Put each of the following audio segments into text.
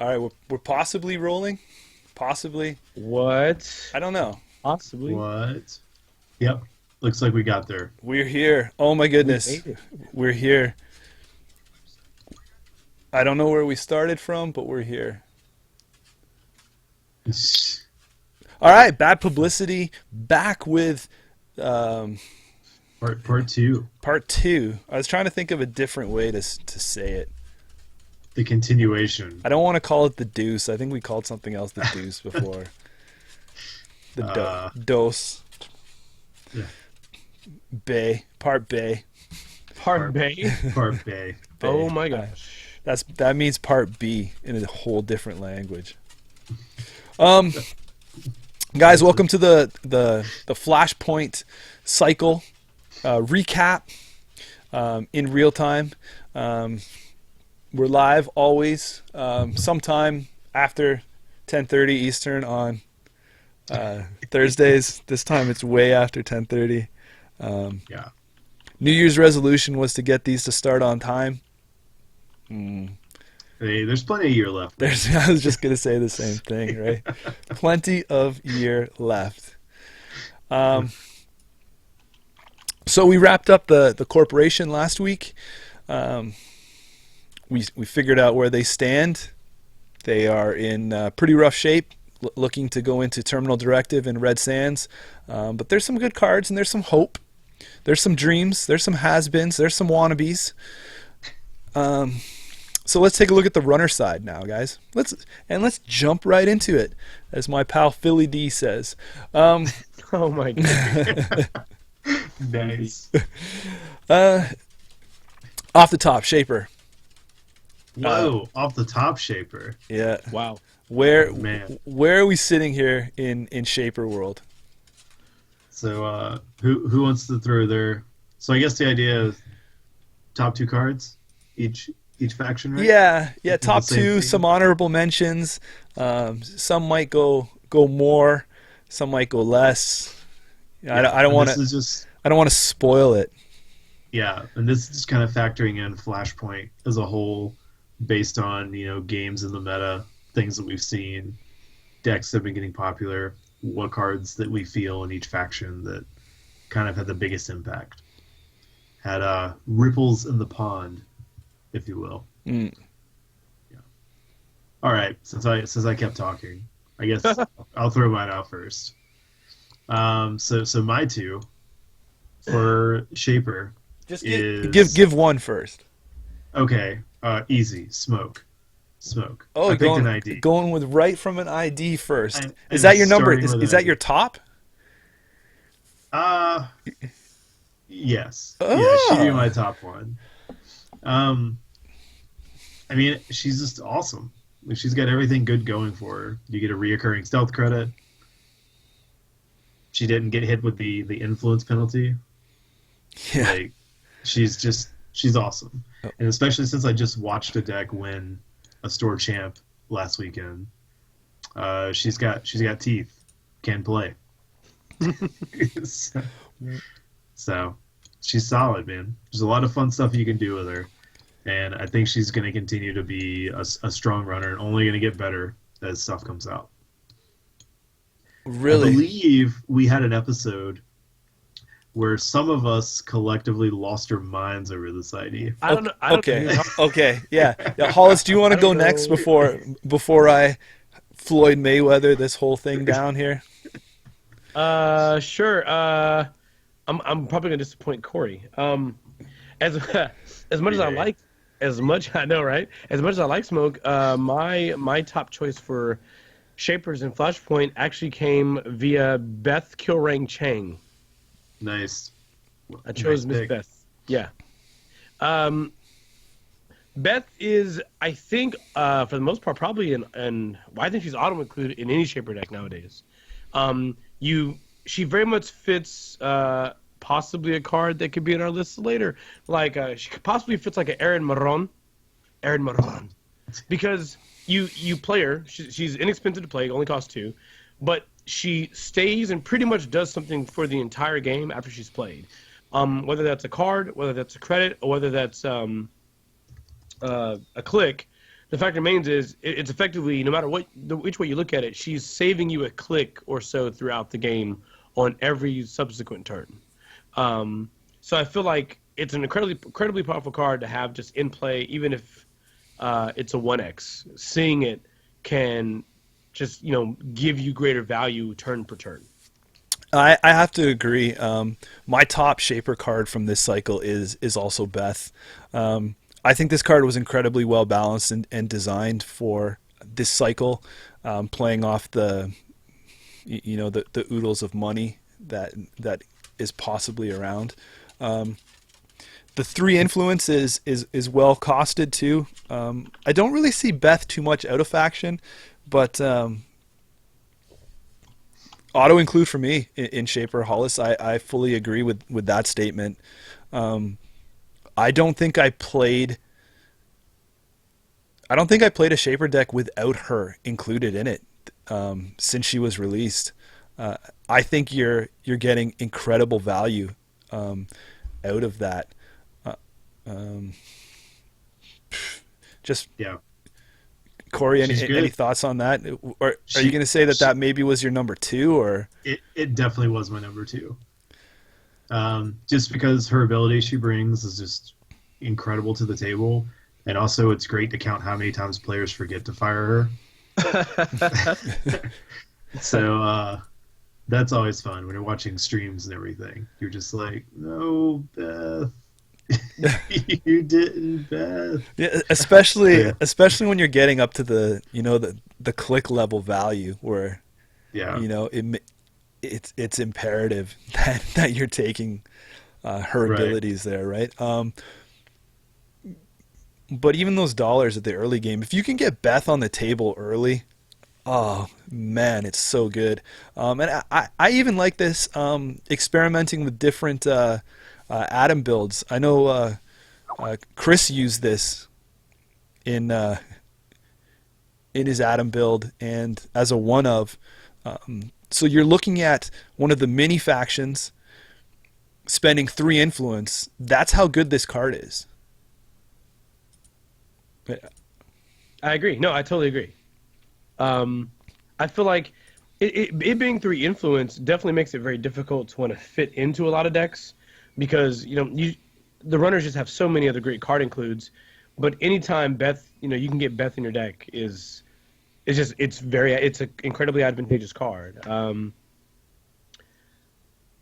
All right, we're possibly rolling. Possibly. What? I don't know. Possibly. What? Yep. Looks like we got there. We're here. Oh my We goodness. made it. We're here. I don't know where we started from, but we're here. All right, Bad Publicity back with Part two, part two. I was trying to think of a different way to say it. the continuation. I don't want to call it the deuce. I think we called something else the deuce before. The dose. Yeah. Bay. Part Bay. Part Bay. Part Bay. Oh my gosh. That means part B in a whole different language. Guys, welcome to the Flashpoint cycle recap in real time. We're live always, sometime after 10:30 Eastern on Thursdays. This time it's way after 10:30. Yeah. New Year's resolution was to get these to start on time. Hey, there's plenty of year left. I was just gonna say the same thing, right? Plenty of year left. So we wrapped up the corporation last week. We figured out where they stand. They are in pretty rough shape, looking to go into Terminal Directive and Red Sands. But there's some good cards and there's some hope. There's some dreams. There's some has-beens. There's some wannabes. So let's take a look at the runner side now, guys. Let's jump right into it, as my pal Philly D says. Oh my god. Nice. Off the top, Shaper. Whoa, off the top Shaper. Yeah. Wow. Where Man. where are we sitting here in Shaper world? So who wants to throw their so I guess the idea is top two cards each faction, right? Yeah, The top same two, thing? some honorable mentions. Some might go more, some might go less. I don't want This to is just I don't want to spoil it. yeah, and this is just kind of factoring in Flashpoint as a whole based on, games in the meta, things that we've seen, decks that have been getting popular, what cards that we feel in each faction that kind of had the biggest impact. Had ripples in the pond, if you will. Mm. Yeah. All right, since I kept talking, I guess I'll throw mine out first. So my two for Shaper Just is give one first. okay. Easy. Smoke. Oh, I picked an ID. going with right from an ID first. I'm Is that your number? starting with Is an that ID. your top? Yes. Oh. Yeah, she'd be my top one. I mean, she's just awesome. Like, she's got everything good going for her. You get a reoccurring stealth credit. She didn't get hit with the influence penalty. Yeah. Like, she's awesome. Oh. And especially since I just watched a deck win a store champ last weekend. She's got teeth. Can play. So she's solid, man. There's a lot of fun stuff you can do with her. And I think she's going to continue to be a strong runner and only going to get better as stuff comes out. Really? I believe we had an episode where some of us collectively lost our minds over this ID. I don't know. I don't Okay. know. Okay. Yeah. Hollis, do you want to I go don't next know. before I Floyd Mayweather this whole thing down here? Sure. I'm probably gonna disappoint Corey. As much as I like, as much I know, right? As much as I like Smoke, my top choice for Shapers and Flashpoint actually came via Beth Kilrang Chang. Nice. I chose Nice Miss pick. Beth. Yeah. Beth is, I think, for the most part, probably I think she's auto included in any Shaper deck nowadays. She very much fits possibly a card that could be in our list later. Like she possibly fits like an Aaron Maron, because you play her. She's inexpensive to play, only costs 2, but she stays and pretty much does something for the entire game after she's played. Whether that's a card, whether that's a credit, or whether that's a click, the fact remains is it's effectively, no matter which way you look at it, she's saving you a click or so throughout the game on every subsequent turn. So I feel like it's an incredibly powerful card to have just in play, even if it's a 1x. Seeing it can just give you greater value turn per turn. I have to agree. My top Shaper card from this cycle is also Beth. I think this card was incredibly well balanced and designed for this cycle, playing off the the oodles of money that is possibly around. The 3 influence is well costed too. I don't really see Beth too much out of faction, but auto include for me in Shaper Hollis. I fully agree with that statement. I don't think I played a Shaper deck without her included in it since she was released. I think you're getting incredible value out of that. Corey, any thoughts on that? Or are you going to say that maybe was your number 2? Or it definitely was my number 2. Just because her ability she brings is just incredible to the table, and also it's great to count how many times players forget to fire her. So that's always fun when you're watching streams and everything. You're just like, no, Beth. You didn't, Beth. Yeah, especially when you're getting up to the the click level value where it's imperative that you're taking her abilities there, right? But even those dollars at the early game, if you can get Beth on the table early, oh man, it's so good. And I even like this experimenting with different Atom builds. I know Chris used this in his Atom build and as a one of. So you're looking at one of the mini factions spending 3 influence. That's how good this card is. I agree. No, I totally agree. I feel like it being 3 influence definitely makes it very difficult to want to fit into a lot of decks because the runners just have so many other great card includes. But anytime Beth, you can get Beth in your deck it's an incredibly advantageous card. I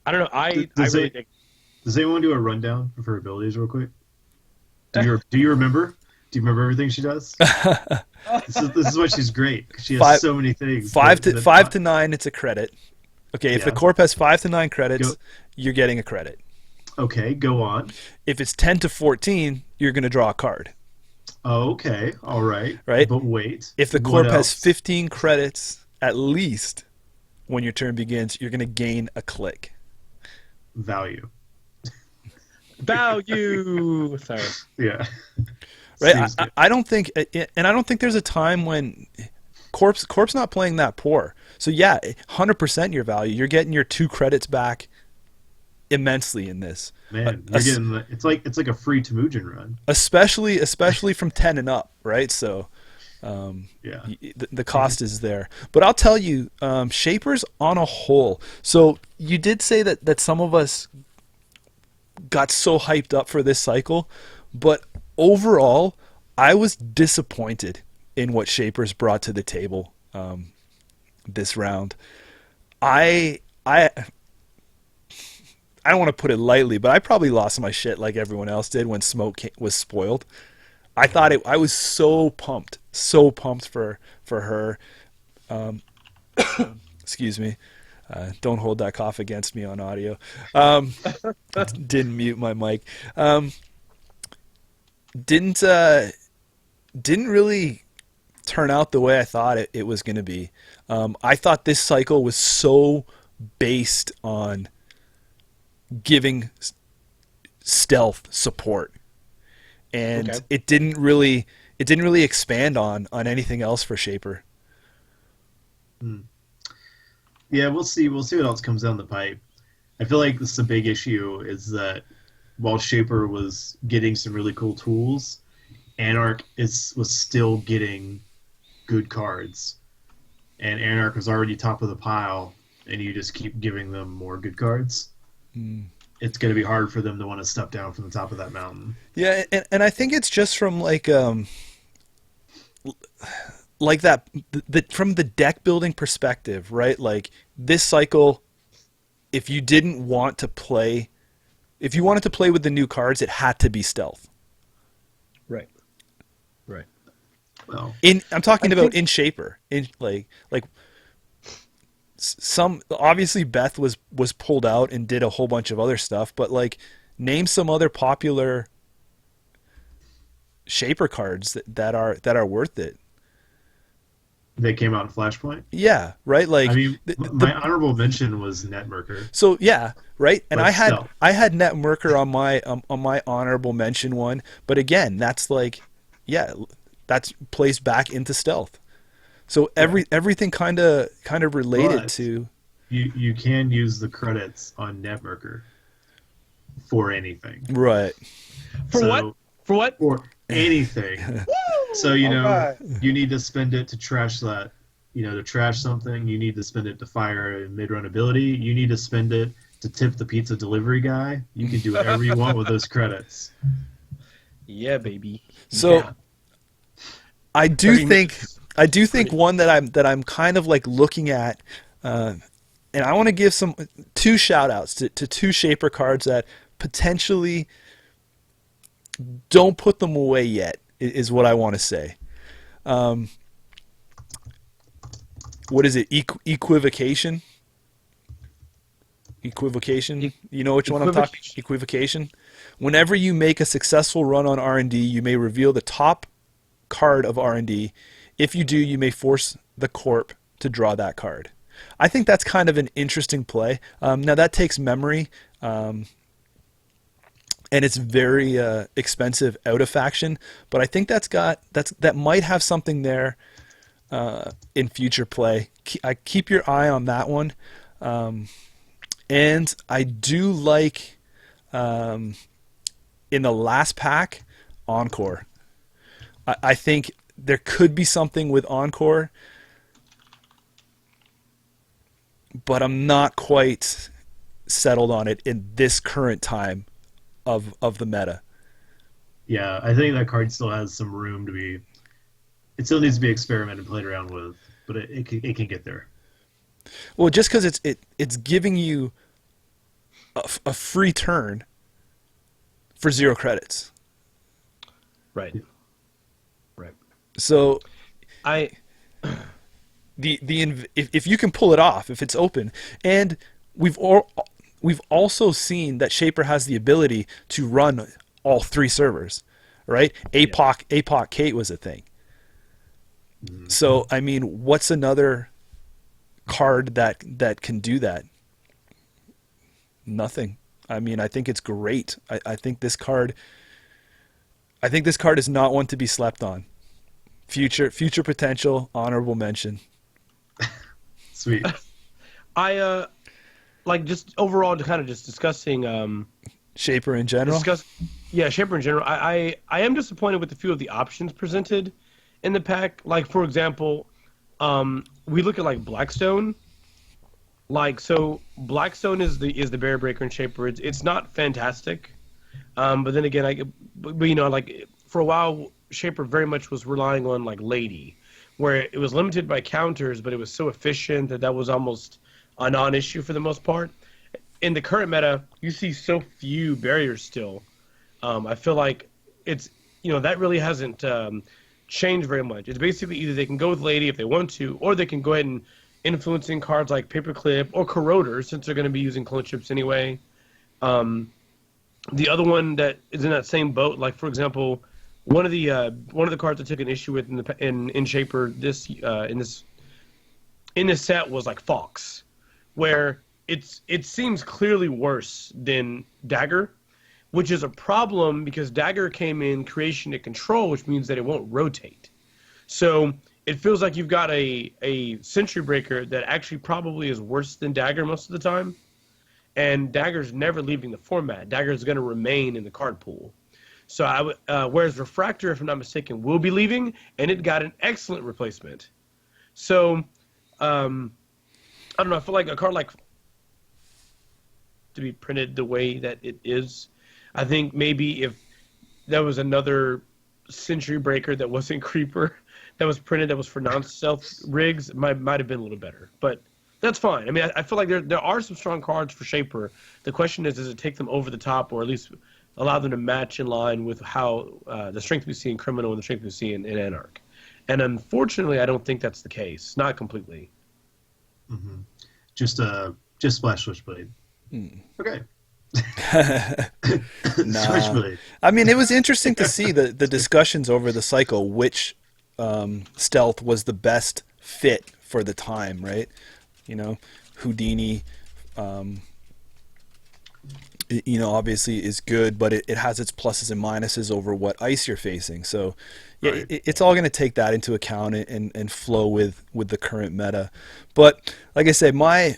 don't know. I really think. Does anyone do a rundown of her abilities real quick? Do you remember? Do you remember everything she does? This is why she's great. She has so many things. 5 to 9, it's a credit. Okay, if the corp has 5 to 9 credits, you're getting a credit. Okay, go on. If it's 10 to 14, you're going to draw a card. Okay, all right. Right? But wait. If the corp has 15 credits at least when your turn begins, you're going to gain a click. Value. Sorry. Yeah. Right. I don't think, and I don't think there's a time when Corp's not playing that poor. So yeah, 100% your value. You're getting your 2 credits back immensely in this. Man, you're getting it's like a free Temujin run. Especially from 10 and up, right? So the cost is there. But I'll tell you, Shapers on a whole. So you did say that some of us got so hyped up for this cycle, but overall, I was disappointed in what Shapers brought to the table this round. I don't want to put it lightly, but I probably lost my shit like everyone else did when Smoke was spoiled. I was so pumped for her. Excuse me. Don't hold that cough against me on audio. Didn't mute my mic. Didn't really turn out the way I thought it was going to be. I thought this cycle was so based on giving stealth support, and it didn't really expand on anything else for Shaper. Yeah, we'll see what else comes down the pipe. I feel like this is a big issue is that while Shaper was getting some really cool tools, Anarch was still getting good cards, and Anarch was already top of the pile, and you just keep giving them more good cards. It's going to be hard for them to want to step down from the top of that mountain. Yeah, and I think it's just from like that from the deck building perspective, right? Like this cycle, if you didn't want to play, if you wanted to play with the new cards, it had to be stealth. Right. Well, I'm talking about in Shaper, in like some, obviously Beth was pulled out and did a whole bunch of other stuff, but like name some other popular Shaper cards that are worth it. they came out in Flashpoint. Yeah, right. Like I mean, my honorable mention was Netmerker. so yeah, right. And But still. I had Netmerker on my honorable mention one, but again, that's like, yeah, that's plays back into stealth. So everything kind of related But to. you can use the credits on Netmerker for anything. Right. For what? For anything. So Alright. you need to spend it to trash that. To trash something, you need to spend it to fire a mid-run ability. You need to spend it to tip the pizza delivery guy. You can do whatever you want with those credits. Yeah, baby. So Yeah. I do 30 think minutes. one that I'm kind of like looking at, and I want to give two shout outs to two Shaper cards that potentially don't put them away yet, is what I want to say. What is it? Equivocation? Equivocation? You know which one I'm talking? Equivocation. Whenever you make a successful run on R&D, you may reveal the top card of R&D. If you do, you may force the corp to draw that card. I think that's kind of an interesting play. Now that takes memory, and it's very expensive out of faction, but I think that might have something there in future play. I keep your eye on that one, and I do like in the last pack Encore. I think there could be something with Encore, but I'm not quite settled on it in this current time of the meta. Yeah, I think that card still has some room to be. It still needs to be experimented and played around with, but it can get there. Well, just because it's giving you a free turn for 0 credits. Right. So I if you can pull it off, if it's open, and we've also seen that Shaper has the ability to run all 3 servers, right? APOC Kate was a thing. So I mean, what's another card that can do that? Nothing. I mean, I think it's great. I think this card is not one to be slept on. Future potential, honorable mention. Sweet. I like just overall to kind of just discussing Shaper in general. Shaper in general. I am disappointed with a few of the options presented in the pack. Like for example, we look at like Blackstone. Like so, Blackstone is the barrier breaker in Shaper. It's not fantastic, but then again, like for a while, Shaper very much was relying on like Lady, where it was limited by counters, but it was so efficient that was almost a non-issue for the most part. In the current meta, you see so few barriers still. I feel like it's that really hasn't changed very much. It's basically either they can go with Lady if they want to, or they can go ahead and influencing cards like Paperclip or Corroder, since they're going to be using clone chips anyway. The other one that is in that same boat, like for example, one of the cards I took an issue with in Shaper in this set was like Fox, where it seems clearly worse than Dagger, which is a problem because Dagger came in creation to control, which means that it won't rotate. So it feels like you've got a Sentry Breaker that actually probably is worse than Dagger most of the time. And Dagger's never leaving the format. Dagger's going to remain in the card pool. So whereas Refractor, if I'm not mistaken, will be leaving, and it got an excellent replacement. So I don't know. I feel like a card like to be printed the way that it is. I think maybe if there was another Century Breaker that wasn't Creeper that was printed that was for non-stealth rigs, it might have been a little better. But that's fine. I mean, I feel like there are some strong cards for Shaper. The question is, does it take them over the top, or at least allow them to match in line with how the strength we see in Criminal and the strength we see in Anarch? And unfortunately, I don't think that's the case. Not completely. Mm-hmm. Just Splash Switchblade. Okay. Nah. I mean, it was interesting to see the discussions over the cycle, which stealth was the best fit for the time, right? You know, Houdini, obviously is good, but it has its pluses and minuses over what ice you're facing. So yeah, right. It's all going to take that into account and flow with the current meta. But like I said, my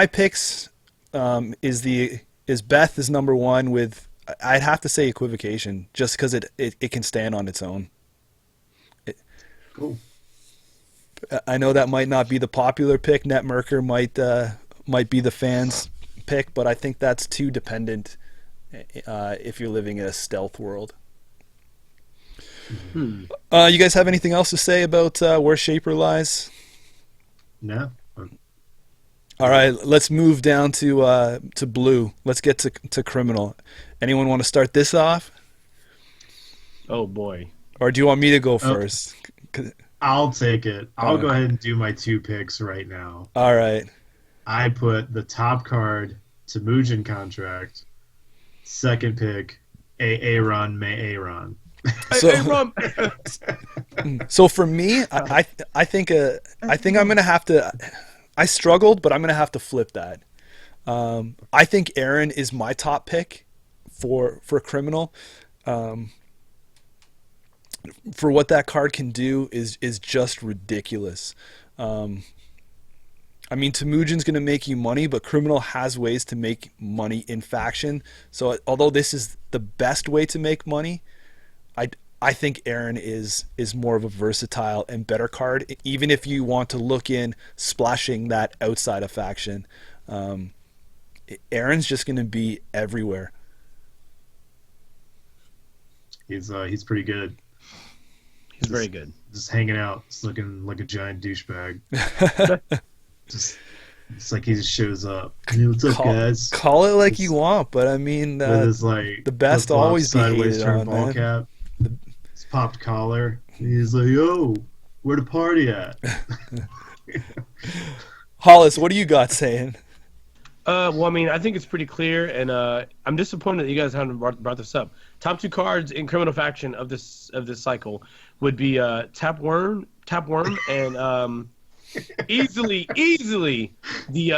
picks is Beth is number one with, I'd have to say Equivocation, just because it can stand on its own. Cool. I know that might not be the popular pick. Netmerker might be the fans' pick, but I think that's too dependent if you're living in a stealth world. You guys have anything else to say about where Shaper lies? No. All right, let's move down to blue. Let's get to Criminal. Anyone want to start this off? Oh boy. Or do you want me to go first? I'll take it. I'll go ahead and do my 2 picks right now. All right. I put the top card to Mugen Contract. Second pick, Aaron May Aaron. So for me, I think I'm gonna have to. I struggled, but I'm gonna have to flip that. I think Aaron is my top pick for Criminal. For what that card can do is just ridiculous. I mean, Temujin's going to make you money, but Criminal has ways to make money in faction. So although this is the best way to make money, I think Aaron is more of a versatile and better card, even if you want to look in splashing that outside of faction. Aaron's just going to be everywhere. He's pretty good. He's very good. Just hanging out, just looking like a giant douchebag. It's like he just shows up. Hey, what's up, guys? Call it like you want, but I mean, his, the best always be hated on, ball man. Cap, his popped collar. He's like, "Yo, where the party at?" Hollis, what do you got saying? Well, I mean, I think it's pretty clear, and I'm disappointed that you guys haven't brought this up. Top 2 cards in Criminal Faction of this cycle would be Tapworm, and easily the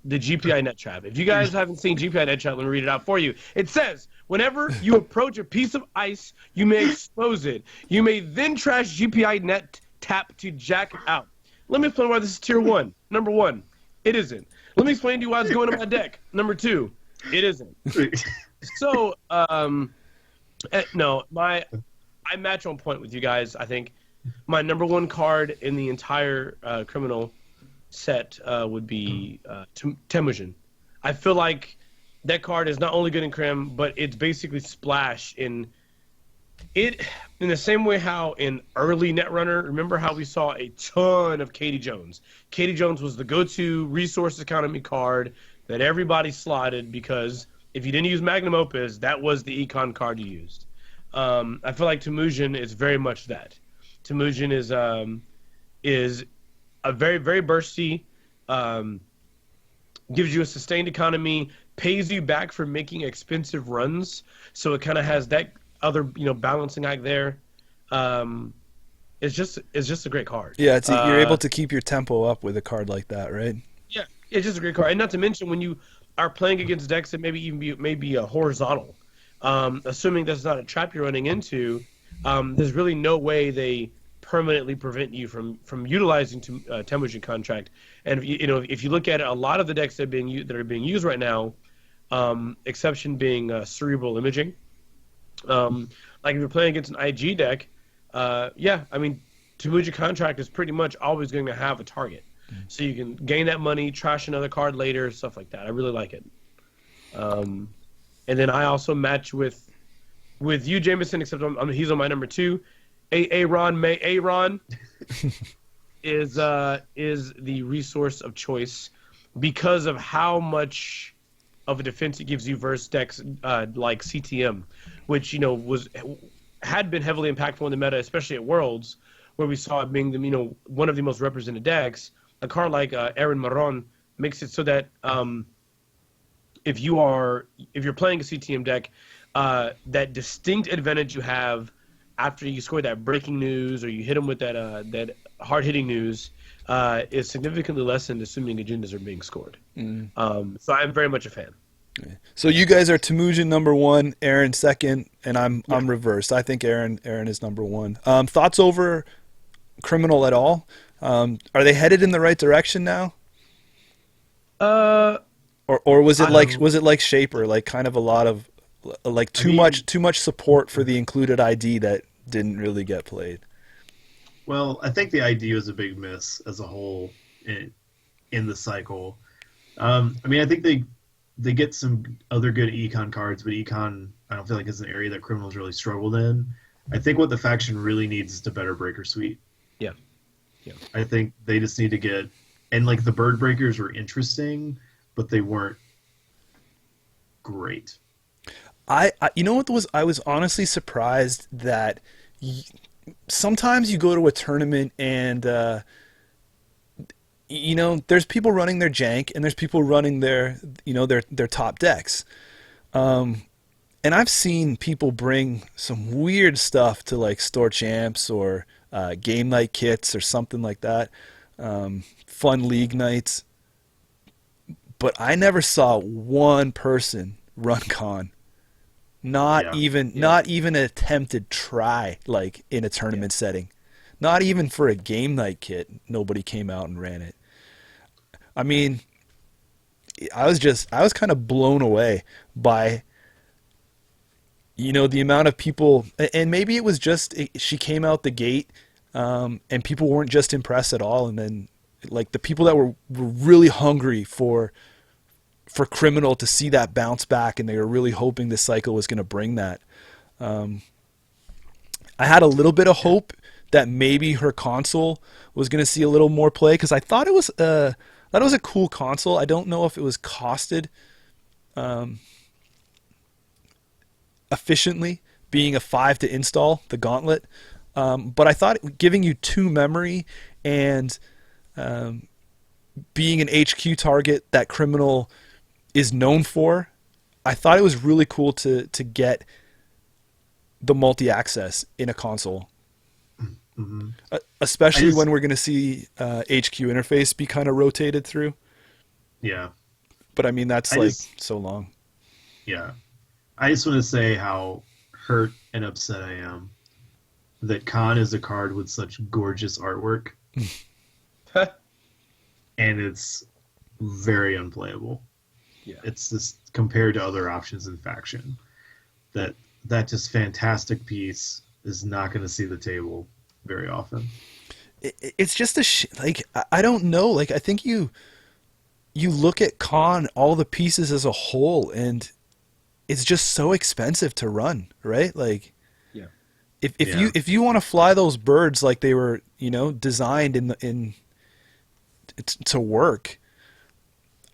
GPI Net Trap. If you guys haven't seen GPI Net Trap, let me read it out for you. It says, whenever you approach a piece of ice, you may expose it. You may then trash GPI Net Tap to jack out. Let me explain why this is tier 1. Number 1, it isn't. Let me explain to you why it's going in my deck. Number 2, it isn't. So, no, I match on point with you guys. I think my number 1 card in the entire Criminal set would be Temujin. I feel like that card is not only good in Crim, but it's basically splash in the same way how in early Netrunner, remember how we saw a ton of Katie Jones. Katie Jones was the go-to resource economy card that everybody slotted because if you didn't use Magnum Opus, that was the econ card you used. I feel like Temujin is very much that. Temujin is a very, very bursty, gives you a sustained economy, pays you back for making expensive runs, so it kind of has that other balancing act there. It's just a great card. Yeah, you're able to keep your tempo up with a card like that, right? Yeah, it's just a great card, and not to mention when you are playing against decks that maybe a horizontal. Assuming that's not a trap you're running into, there's really no way they permanently prevent you from utilizing Temujin Contract. And if you look at it, a lot of the decks that are being used right now, exception being Cerebral Imaging, Like if you're playing against an IG deck, yeah, I mean, Tamuja Contract is pretty much always going to have a target. So you can gain that money, trash another card later, stuff like that. I really like it. And then I also match with you, Jameson, except he's on my number 2. Aaron is the resource of choice because of how much of a defense it gives you versus decks like CTM, which had been heavily impactful in the meta, especially at Worlds, where we saw it being one of the most represented decks. A card like Aaron Marron makes it so that if you're playing a CTM deck, that distinct advantage you have after you score that breaking news or you hit them with that hard hitting news is significantly lessened, assuming agendas are being scored. So I'm very much a fan. So you guys are Temujin number 1, Aaron second, and I'm reversed. I think Aaron is number 1. Thoughts over Criminal at all? Are they headed in the right direction now? Or was it like Shaper, like kind of a lot of like too much support for the included ID that didn't really get played? Well, I think the ID was a big miss as a whole in the cycle. I think they get some other good econ cards, but econ I don't feel like is an area that Criminals really struggled in. I think what the faction really needs is a better Breaker Suite. Yeah. I think they just need to get, and like the Bird Breakers were interesting, but they weren't great. I was honestly surprised that sometimes you go to a tournament and there's people running their jank and there's people running their top decks. And I've seen people bring some weird stuff to like store champs or game night kits or something like that, fun league nights. But I never saw one person run con. Not even an attempted try like in a tournament setting. Not even for a game night kit, nobody came out and ran it. I mean, I was kind of blown away by the amount of people, and maybe it was just she came out the gate and people weren't just impressed at all, and then like the people that were really hungry for Criminal to see that bounce back, and they were really hoping this cycle was going to bring that. I had a little bit of hope that maybe her console was going to see a little more play, because I thought it was a cool console. I don't know if it was costed efficiently, being a 5 to install the Gauntlet, but I thought giving you 2 memory and being an HQ target that Criminal is known for, I thought it was really cool to get the multi-access in a console. Mm-hmm. Especially when we're going to see HQ interface be kind of rotated through. Yeah. But I mean, that's so long. Yeah. I just want to say how hurt and upset I am that Khan is a card with such gorgeous artwork. And it's very unplayable. Yeah. It's just compared to other options in faction. That just fantastic piece is not going to see the table very often. It's just I don't know. Like, I think you look at Khan, all the pieces as a whole, and it's just so expensive to run, right? Like, yeah. If you want to fly those birds like they were, designed to work,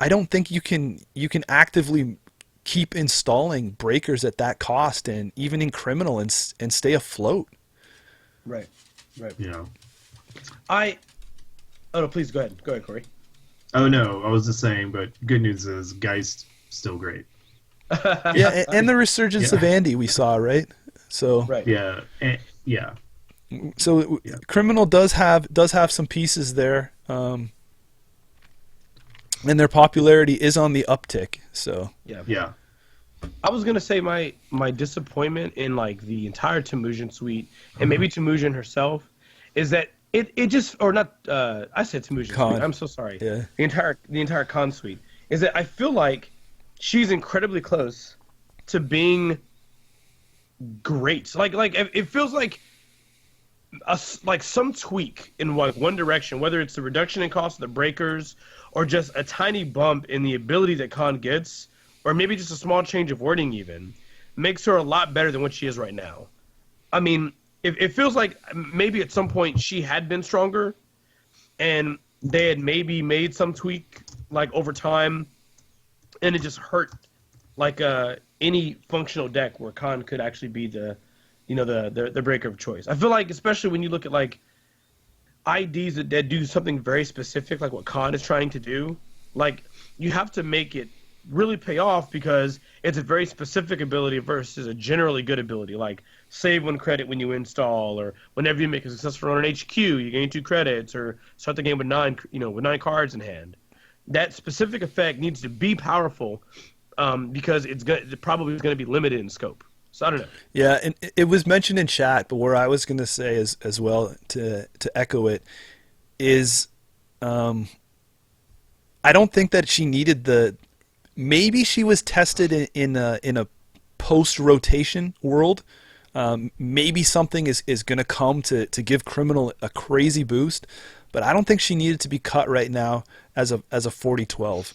I don't think you can actively keep installing breakers at that cost, and even in Criminal, and stay afloat. Right. Yeah. Oh no, please go ahead, Corey. Oh no, I was just saying, but good news is Geist still great. Yeah, and the resurgence of Andy we saw, right? So right. Yeah. So Criminal does have some pieces there, and their popularity is on the uptick. So yeah. I was gonna say my disappointment in like the entire Temujin suite, and maybe Temujin herself, is that it just, or not. I said Temujin suite. I'm so sorry. Yeah. The entire Khan suite is that I feel like she's incredibly close to being great. Like it feels like like some tweak in one direction, whether it's the reduction in cost of the breakers or just a tiny bump in the ability that Khan gets, or maybe just a small change of wording even, makes her a lot better than what she is right now. I mean, it feels like maybe at some point she had been stronger and they had maybe made some tweak like over time, and it just hurt like any functional deck where Khan could actually be the breaker of choice. I feel like especially when you look at like IDs that do something very specific, like what Khan is trying to do, like you have to make it really pay off because it's a very specific ability versus a generally good ability, like save 1 credit when you install, or whenever you make a successful run on HQ, you gain 2 credits, or start the game with 9 cards in hand. That specific effect needs to be powerful because it probably is going to be limited in scope. So I don't know. Yeah, and it was mentioned in chat, but where I was going to say as well to echo it is, I don't think that she needed the. Maybe she was tested in a post rotation world. Maybe something is going to come to give Criminal a crazy boost, but I don't think she needed to be cut right now as a 40-12.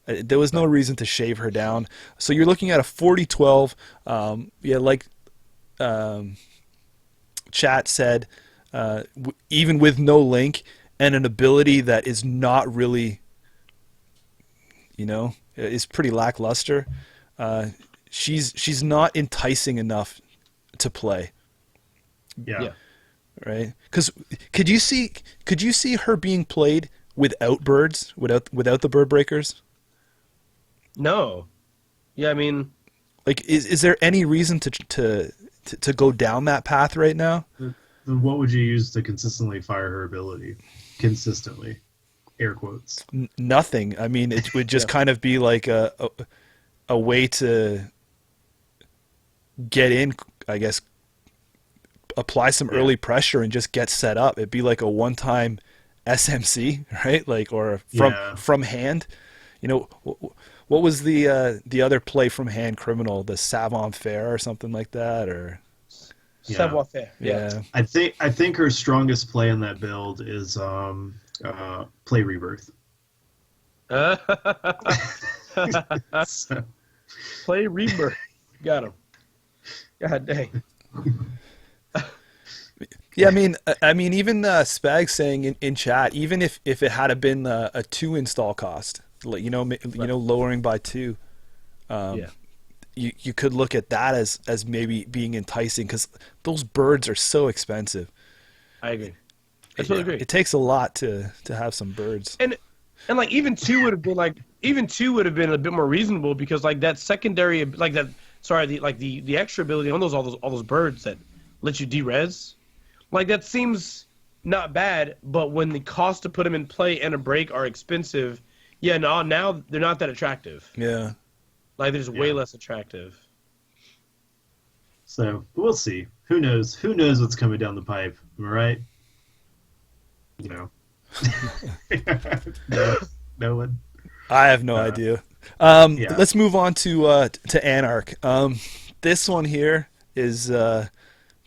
There was no reason to shave her down. So you're looking at a 40-12. Like chat said, even with no link and an ability that is not really, is pretty lackluster. She's not enticing enough to play. Yeah. Right? Because could you see her being played without birds, without the bird breakers? No. Yeah, I mean, like, is there any reason to go down that path right now? Then what would you use to consistently fire her ability? Consistently, air quotes. Nothing. I mean, it would just kind of be like a way to get in, I guess, apply some early pressure and just get set up. It'd be like a one-time SMC, right? Like, or from hand. What was the other play from hand Criminal? The Savant Fair or something like that, or Savant Fair. Yeah. I think her strongest play in that build is play Rebirth. So. Play Rebirth. Got him. God dang. Yeah, I mean, even Spag saying in chat, even if it had been a 2 install cost, lowering by 2, you could look at that as maybe being enticing, because those birds are so expensive. I agree. I totally agree. It takes a lot to have some birds. And like even 2 would have been a bit more reasonable, because like that secondary, like that, the extra ability on all those birds that let you derez, like that seems not bad, but when the cost to put them in play and a break are expensive, now they're not that attractive. Yeah. Like they're just way less attractive. So we'll see. Who knows? Who knows what's coming down the pipe? Am I right? No one. I have no idea. Let's move on to Anarch. This one here is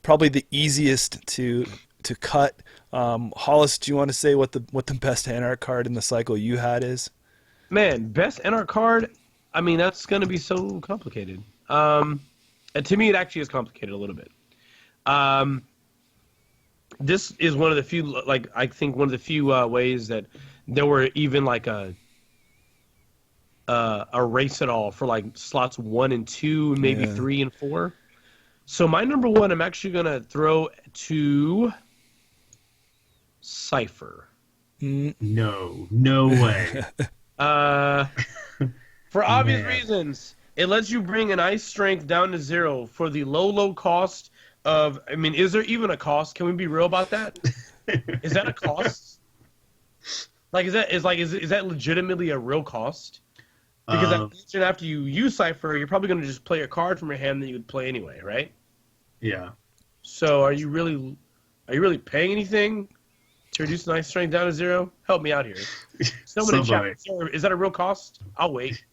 probably the easiest to cut. Hollis, do you want to say what the best Anarch card in the cycle you had is? Man, best Anarch card. I mean, that's going to be so complicated. And to me, it actually is complicated a little bit. This is one of the few, ways that there were even like a race at all for like slots 1 and 2, maybe 3 and 4. So my number 1, I'm actually going to throw to Cypher. No way. For obvious reasons. It lets you bring an ice strength down to 0 for the low cost of. I mean, is there even a cost? Can we be real about that? Is that a cost? Like, is that legitimately a real cost? Because after you use Cypher, you're probably going to just play a card from your hand that you would play anyway, right? Yeah. So are you really paying anything to reduce an ice strength down to 0? Help me out here. Someone in chat, is that a real cost? I'll wait.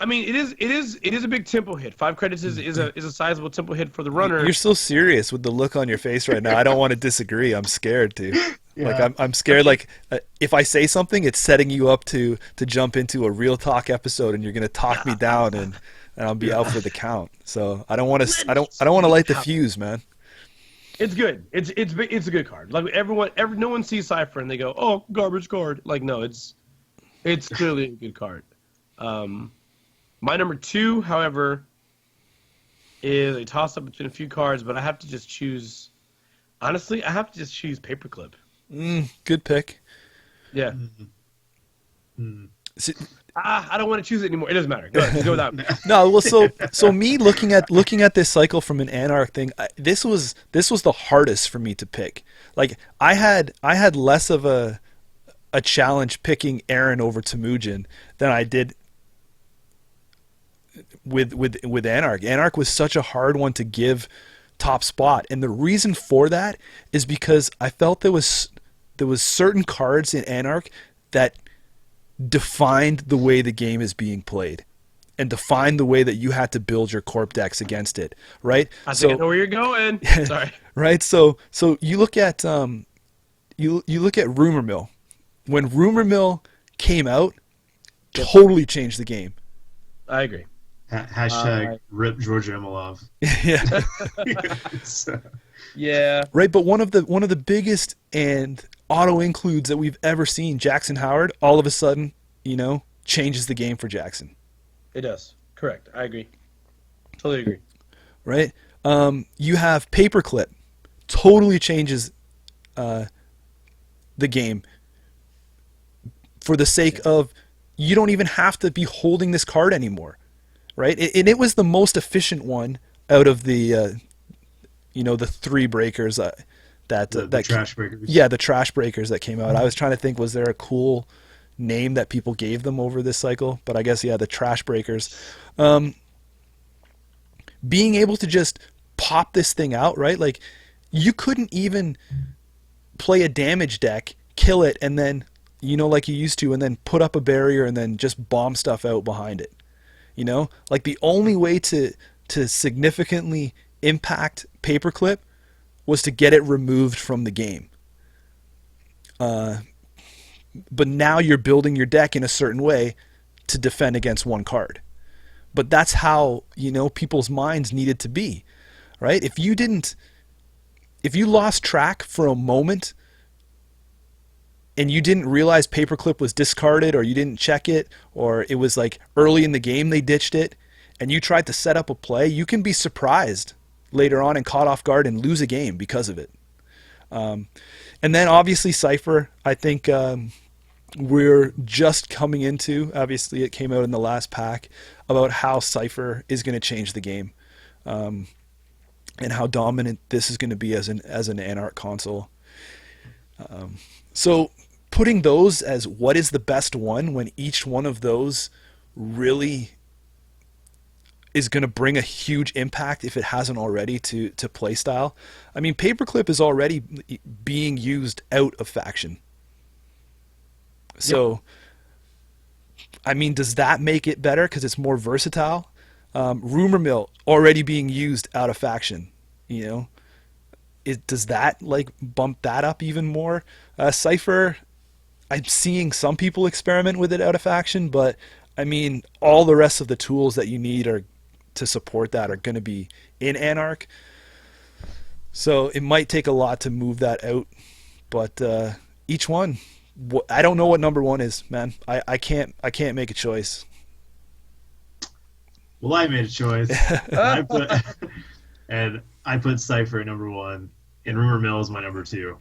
I mean, it is a big tempo hit. 5 credits is a sizable tempo hit for the runner. You're so serious with the look on your face right now. I don't want to disagree. I'm scared to. Yeah. Like I'm scared. Like if I say something, it's setting you up to jump into a real talk episode, and you're gonna talk me down, and I'll be out for the count. So I don't want to. I don't want to light the fuse, man. It's good. It's a good card. Like no one sees Cypher and they go, "Oh, garbage card." Like no, it's clearly a good card. My number 2, however, is a toss-up between a few cards, but I have to just choose. Honestly, I have to just choose Paperclip. Good pick. Yeah. See, I don't want to choose it anymore. It doesn't matter. Go ahead. Go without me. no, well, so me looking at this cycle from an Anarch thing, this was the hardest for me to pick. Like I had less of a challenge picking Aaron over Temujin than I did with Anarch. Anarch was such a hard one to give top spot, and the reason for that is because I felt there was certain cards in Anarch that defined the way the game is being played and defined the way that you had to build your corp decks against it, right? I think I know where you're going. Sorry. Right? So you look at you look at Rumor Mill. When Rumor Mill came out, totally changed the game. I agree. Hashtag rip Georgia Emelov. Yeah. Yeah. Right, but one of the biggest and auto includes that we've ever seen, Jackson Howard, all of a sudden, changes the game for Jackson. It does. Correct. I agree. Totally agree. Right? You have Paperclip, totally changes the game for the sake of you don't even have to be holding this card anymore. Right? And it was the most efficient one out of the the 3 breakers The trash breakers. Yeah, the trash breakers that came out. I was trying to think, was there a cool name that people gave them over this cycle? But I guess, yeah, the trash breakers. Being able to just pop this thing out, right? Like, you couldn't even play a damage deck, kill it, and then, like you used to, and then put up a barrier and then just bomb stuff out behind it. Like the only way to significantly impact Paperclip was to get it removed from the game. But now you're building your deck in a certain way to defend against one card. But that's how, people's minds needed to be, right? If you lost track for a moment and you didn't realize Paperclip was discarded, or you didn't check it, or it was like early in the game they ditched it, and you tried to set up a play, you can be surprised later on and caught off guard and lose a game because of it. And then obviously Cypher, I think we're just coming into, obviously it came out in the last pack, about how Cypher is going to change the game, and how dominant this is going to be as an Anarch console. So putting those as what is the best one, when each one of those really is going to bring a huge impact, if it hasn't already, to play style. I mean, Paperclip is already being used out of faction. So, yep. I mean, does that make it better because it's more versatile? Rumor Mill already being used out of faction, does that bump that up even more? Cypher, I'm seeing some people experiment with it out of faction, but I mean, all the rest of the tools that you need to support that are going to be in Anarch. So it might take a lot to move that out, but each one, I don't know what number 1 is, man. I can't make a choice. Well, I made a choice. and I put Cypher at number 1, and Rumor Mill is my number 2.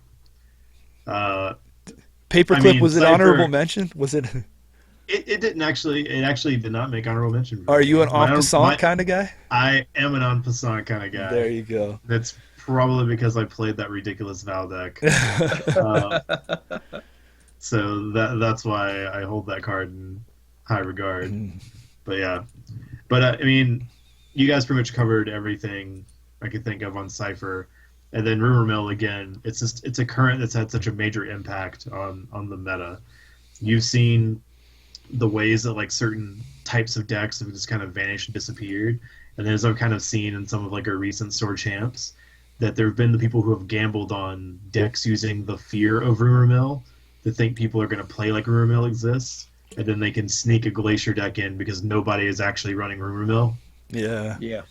Paperclip, was it Cypher, honorable mention? Was it? It didn't actually. It actually did not make honorable mention. Are you an en passant kind of guy? I am an en passant kind of guy. There you go. That's probably because I played that ridiculous Val deck. So that's why I hold that card in high regard. But yeah, I mean, you guys pretty much covered everything I could think of on Cypher. And then Rumor Mill, again, it's a current that's had such a major impact on the meta. You've seen the ways that certain types of decks have just kind of vanished and disappeared. And as I've kind of seen in some of like our recent store champs, that there have been the people who have gambled on decks using the fear of rumor mill to think people are going to play like rumor mill exists, and then they can sneak a glacier deck in because nobody is actually running rumor mill. Yeah. Yeah.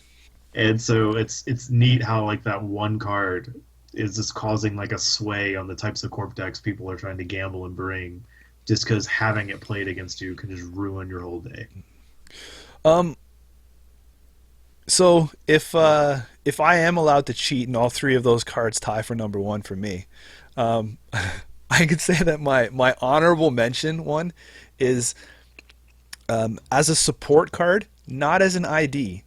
And so it's neat how like that one card is just causing like a sway on the types of corp decks people are trying to gamble and bring, just because having it played against you can just ruin your whole day. So if I am allowed to cheat and all three of those cards tie for number one for me, I could say that my honorable mention one is as a support card, not as an ID.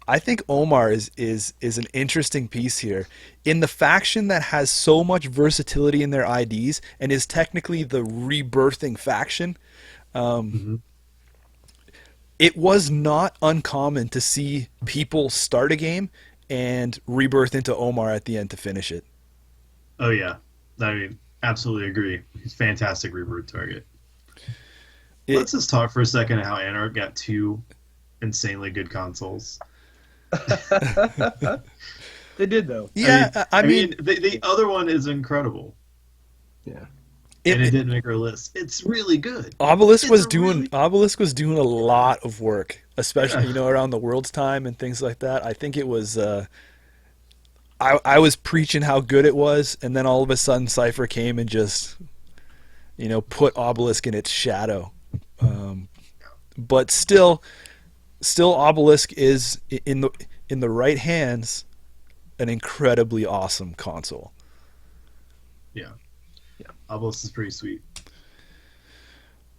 I think Omar is an interesting piece here. In the faction that has so much versatility in their IDs and is technically the rebirthing faction, it was not uncommon to see people start a game and rebirth into Omar at the end to finish it. Oh yeah, I mean, absolutely agree. He's a fantastic rebirth target. Let's just talk for a second how Anarch got two insanely good consoles. They did though. Yeah, I mean the other one is incredible. Yeah. And it didn't make our list. It's really good. Obelisk was doing a lot of work, especially around the World's time and things like that. I think it was I was preaching how good it was, and then all of a sudden Cypher came and just put Obelisk in its shadow. But still Obelisk is in the right hands an incredibly awesome console. Yeah. Obelisk is pretty sweet.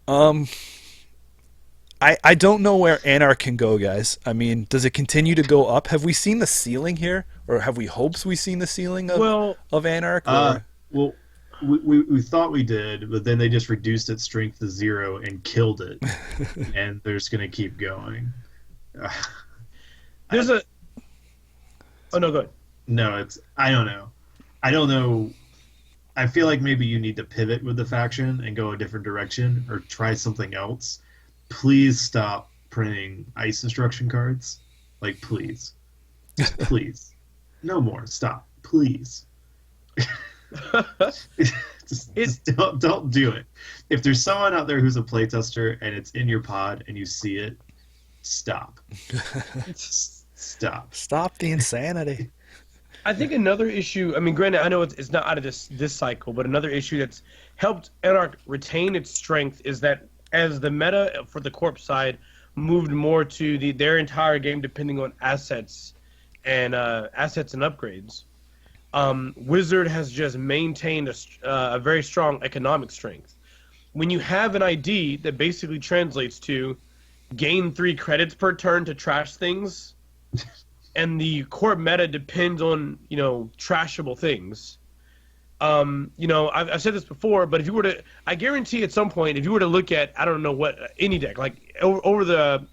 I don't know where Anarch can go, guys. I mean, does it continue to go up? Have we seen the ceiling here, or have we hopes we've seen the ceiling of Anarch? Well, we thought we did, but then they just reduced its strength to 0 and killed it, and they're just gonna keep going. There's a. Oh no, go ahead. No, I don't know. I feel like maybe you need to pivot with the faction and go a different direction or try something else. Please stop printing ice instruction cards. Like, please. Please. No more. Stop. Please. just don't do it. If there's someone out there who's a playtester and it's in your pod and you see it, stop. Stop. Stop the insanity. I think another issue, I mean, granted, I know it's not out of this cycle, but another issue that's helped Anarch retain its strength is that as the meta for the corp side moved more to their entire game depending on assets and upgrades, Wizard has just maintained a very strong economic strength. When you have an ID that basically translates to gain 3 credits per turn to trash things, and the corp meta depends on, trashable things. I've said this before, but if you were to, I guarantee at some point, if you were to look at, I don't know what, any deck, like over the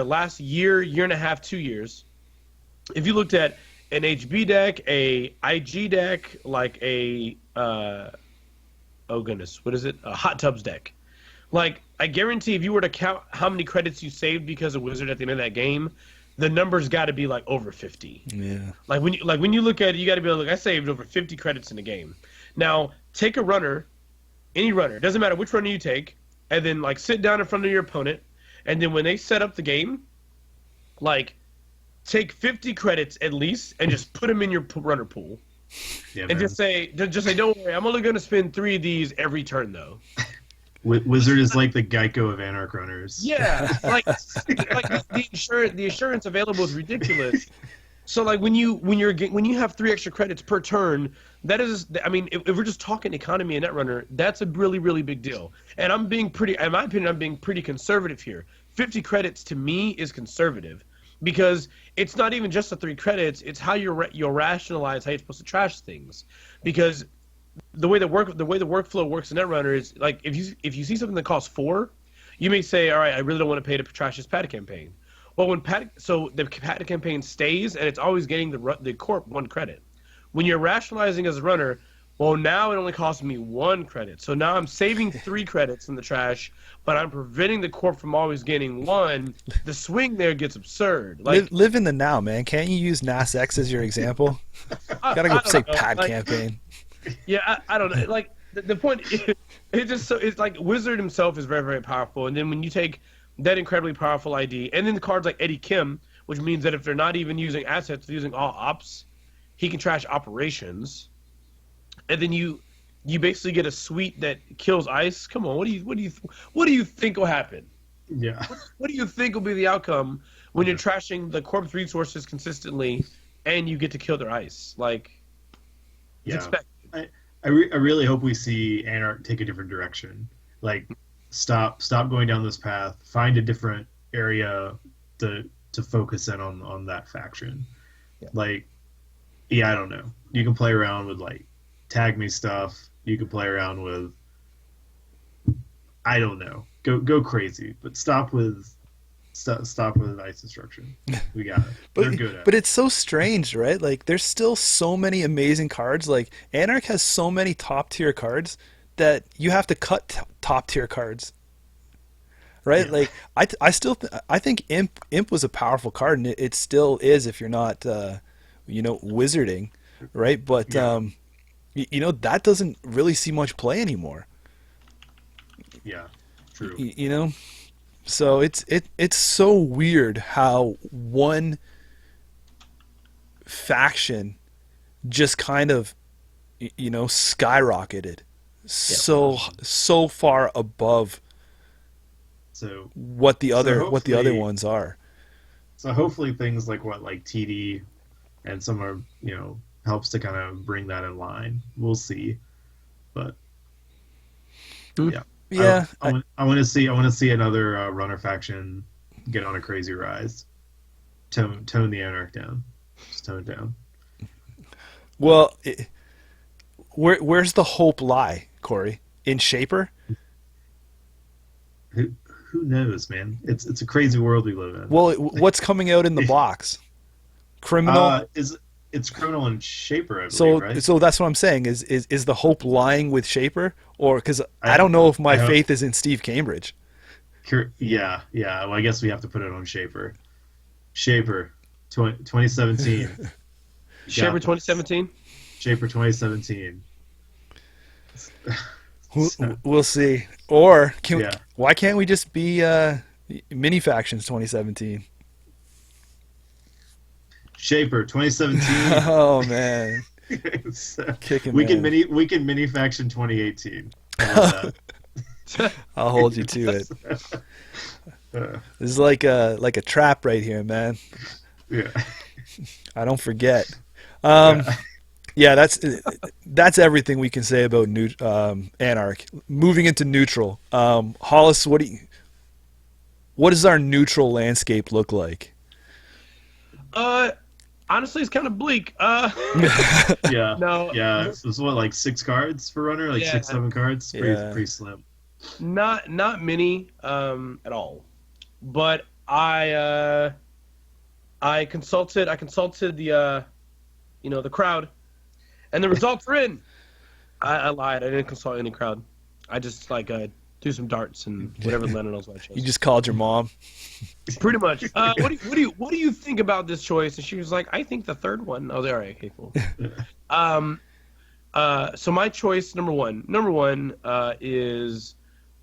last year and a half, 2 years, if you looked at an HB deck, a IG deck, like a, oh goodness, what is it? A Hot Tubs deck. Like, I guarantee if you were to count how many credits you saved because of Wizard at the end of that game, the number's got to be like over 50. Yeah. Like when you look at it, you got to be like, I saved over 50 credits in the game. Now take a runner, any runner, doesn't matter which runner you take, and then like sit down in front of your opponent, and then when they set up the game, like take 50 credits at least and just put them in your runner pool, and just say, don't worry, I'm only going to spend 3 of these every turn though. Wizard is like the Geico of Anarch runners. Yeah, like the insurance available is ridiculous. So like when you have 3 extra credits per turn, that is, I mean, if we're just talking economy and Netrunner, that's a really, really big deal. And in my opinion, I'm being pretty conservative here. 50 credits to me is conservative because it's not even just the 3 credits; it's how you'll rationalize how you're supposed to trash things. Because the way the workflow works in Netrunner is like if you see something that costs 4, you may say, all right, I really don't want to pay to trash this Pata campaign. Well, so the Pata campaign stays and it's always getting the corp 1 credit. When you're rationalizing as a runner, Well, now it only costs me 1 credit. So now I'm saving 3 credits in the trash, but I'm preventing the corp from always getting 1. The swing there gets absurd. Like, Live in the now, man. Can't you use NASX as your example? Gotta go I say don't know. pad Like, campaign. yeah, I don't know. Like the point, it's just so it's like Wizard himself is very very powerful, and then when you take that incredibly powerful ID, and then the cards like Eddie Kim, which means that if they're not even using assets, they're using all ops, he can trash operations, and then you basically get a suite that kills ice. Come on, what do you think will happen? Yeah. What do you think will be the outcome when you're trashing the corp's resources consistently, and you get to kill their ice? Like, it's Yeah. expected. I really hope we see Anarch take a different direction. Like, stop going down this path. Find a different area to focus in on that faction. Yeah. Like, yeah, I don't know. You can play around with like tag me stuff. You can play around with, I don't know. Go crazy, but stop with ice destruction. We got it. They're good at But it. it's so strange, right? Like there's still so many amazing cards. Like Anarch has so many top tier cards that you have to cut top tier cards. Right? Yeah. Like I think Imp was a powerful card, and it still is if you're not wizarding, right? But Yeah. that doesn't really see much play anymore. Yeah, true. So it's so weird how one faction just kind of skyrocketed so far above So what the other hopefully- ones are. So hopefully things like TD and some are helps to kind of bring that in line. We'll see, but yeah, Yeah, I want to see another runner faction get on a crazy rise. Tone the Anarch down, just tone it down. well, where's the hope lie, Corey? In Shaper? Who knows, man? It's a crazy world we live in. Well, what's coming out in the box? Criminal. It's Criminal and Shaper, I believe, So, right? so that's what I'm saying. Is the hope lying with Shaper, or because I don't know if my I hope- faith is in Steve Cambridge. Yeah. Well, I guess we have to put it on Shaper. Shaper, 2017. Shaper 2017. Shaper 2017. We'll see. Or Yeah. why can't we just be mini factions 2017? Shaper 2017. Oh man, So, kicking we man. can mini faction 2018. How about I'll hold you to it. that? This is like a trap right here, man. Yeah. I don't forget. Yeah, that's everything we can say about Anarch. Moving into neutral, Hollis, what does our neutral landscape look like? Honestly, it's kind of bleak. Yeah. No. Yeah. So it's like 6 cards for runner, like Yeah. 6, 7 cards. Yeah. Pretty slim. Not many at all. But I consulted the the crowd, and the results are in. I lied. I didn't consult any crowd. I just do some darts and whatever Lennon knows what I chose. You just called your mom. Pretty much. What do you think about this choice? And she was like, I think the third one. I was like, all right, okay, cool. So my choice number one is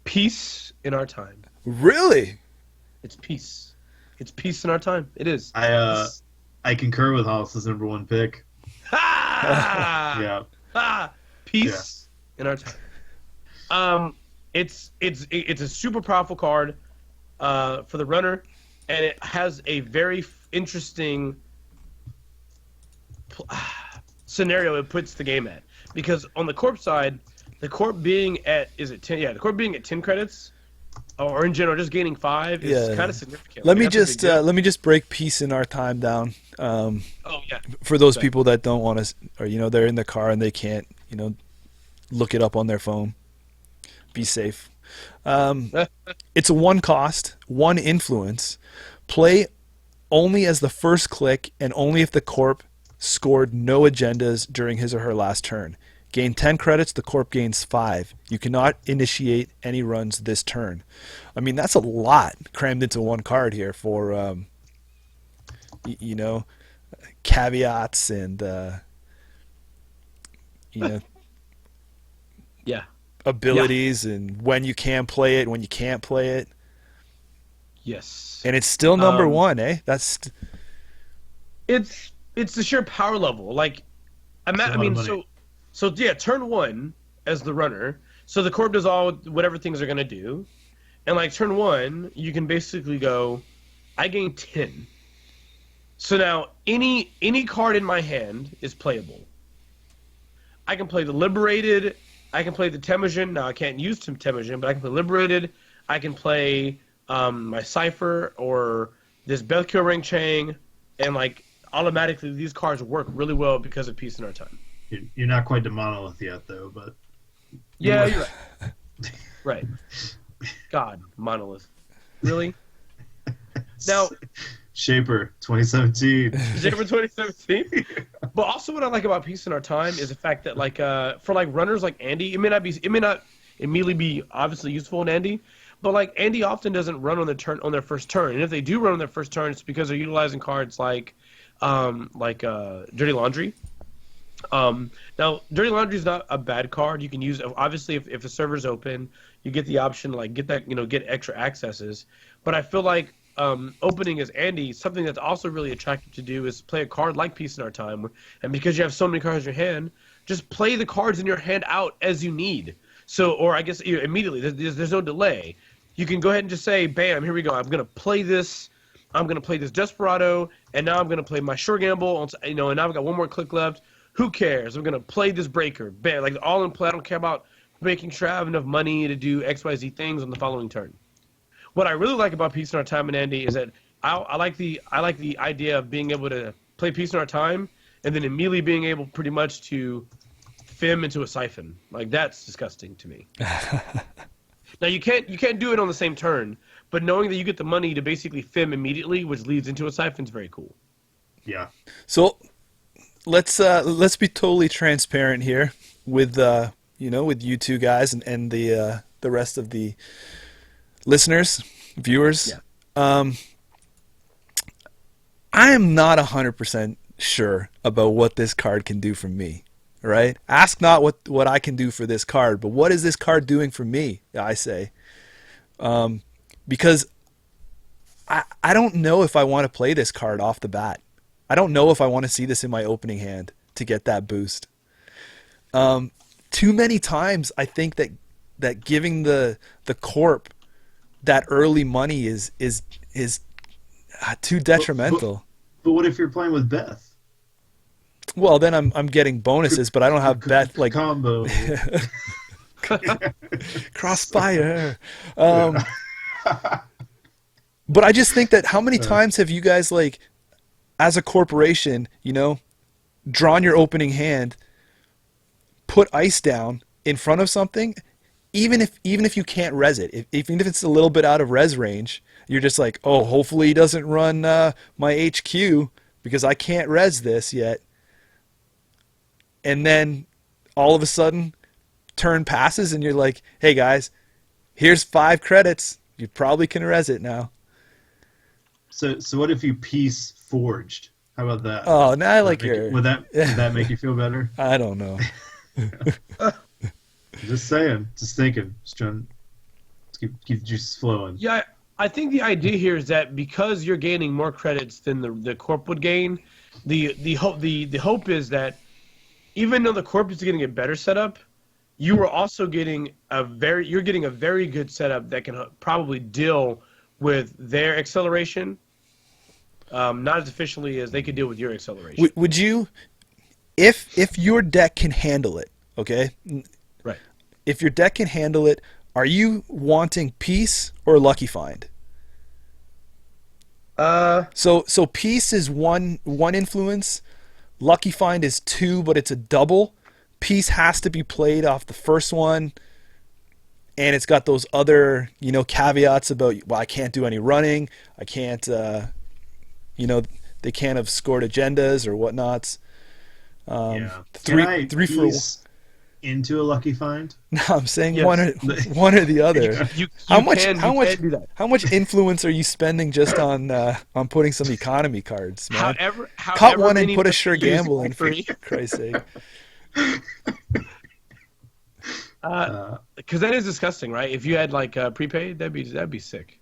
peace in our time. Really? It's peace. It's peace in our time. It is. I concur with Hollis's number 1 pick. Ha! Yeah. Ha! Peace in our time. It's a super powerful card for the runner, and it has a very interesting scenario it puts the game at. Because on the corp side, the corp being at 10? Yeah, the corp being at 10 credits, or in general just gaining 5 is kind of significant. Let Like, me that's a big just deal. let me just break peace in our time down. Oh yeah. For those Okay. people that don't want to, or they're in the car and they can't, look it up on their phone. Be safe. It's a 1 cost, 1 influence. Play only as the first click, and only if the corp scored no agendas during his or her last turn. Gain 10 credits, the corp gains 5. You cannot initiate any runs this turn. I mean, that's a lot crammed into one card here for, you know, caveats and, you know, Yeah. abilities and when you can play it, when you can't play it. Yes. And it's still number one, eh? That's It's the sheer power level. Like, I mean, so yeah, turn 1 as the runner. So the corp does all whatever things are gonna do, and like turn 1, you can basically go, I gain 10. So now any card in my hand is playable. I can play the Liberated. I can play the Temujin. Now I can't use Temujin, but I can play Liberated. I can play my Cypher or this Belkior Ring Chang, and like automatically these cards work really well because of Peace in Our Time. You're not quite to Monolith yet, though, but... Yeah, you're right. Right. God, Monolith. Really? Now... Shaper 2017. Shaper 2017? But also what I like about Peace in Our Time is the fact that, like, for, like, runners like Andy, it may not immediately be obviously useful in Andy, but, like, Andy often doesn't run on their first turn. And if they do run on their first turn, it's because they're utilizing cards like Dirty Laundry. Now, Dirty Laundry is not a bad card. You can use, obviously, if the server's open, you get the option to like get that, get extra accesses. But I feel like opening as Andy, something that's also really attractive to do is play a card like Peace in Our Time, and because you have so many cards in your hand, just play the cards in your hand out as you need. So, or I guess immediately, there's no delay. You can go ahead and just say, bam, here we go. I'm gonna play this Desperado, and now I'm gonna play my Sure Gamble, and now I've got one more click left. Who cares? I'm going to play this Breaker. Bam, like all in play. I don't care about making sure I have enough money to do XYZ things on the following turn. What I really like about Peace in Our Time and Andy is that I like the idea of being able to play Peace in Our Time and then immediately being able pretty much to fim into a siphon. Like, that's disgusting to me. Now you can't do it on the same turn, but knowing that you get the money to basically fim immediately, which leads into a siphon, is very cool. Yeah. so. Let's be totally transparent here with with you two guys and the rest of the listeners, viewers. Yeah. I am not 100% sure about what this card can do for me. Right? Ask not what I can do for this card, but what is this card doing for me? I say, because I don't know if I want to play this card off the bat. I don't know if I want to see this in my opening hand to get that boost. Too many times I think that giving the corp that early money is too detrimental. But what if you're playing with Beth? Well, then I'm getting bonuses, but I don't have Beth like combo. Crossfire. But I just think that how many times have you guys like, as a corporation, drawn your opening hand, put ice down in front of something, even if you can't res it, even if it's a little bit out of res range, you're just like, oh, hopefully he doesn't run my HQ because I can't res this yet. And then all of a sudden, turn passes and you're like, hey guys, here's 5 credits. You probably can res it now. So what if you Peace Forged? How about that? Oh, now I like your... Would that make you feel better? I don't know. Just saying. Just thinking. Just trying to keep the juices flowing. Yeah, I think the idea here is that because you're gaining more credits than the corp would gain, the hope is that even though the corp is getting a better setup, you are also getting a very good setup that can probably deal with their acceleration, not as efficiently as they could deal with your acceleration. Would you, if your deck can handle it, okay? Right. If your deck can handle it, are you wanting Peace or Lucky Find? So Peace is one influence, Lucky Find is 2, but it's a double. Peace has to be played off the first one, and it's got those other, caveats about, well, I can't do any running, I can't, they can't have scored agendas or whatnots. Yeah. Three for Peace into a lucky find. No, I'm saying Yes. one or the other. You How can do that. How much influence are you spending just on putting some economy cards, man? However Cut one and many put a ways sure you use gamble in, for free. Christ's sake. Because that is disgusting, right? If you had like prepaid, that'd be sick.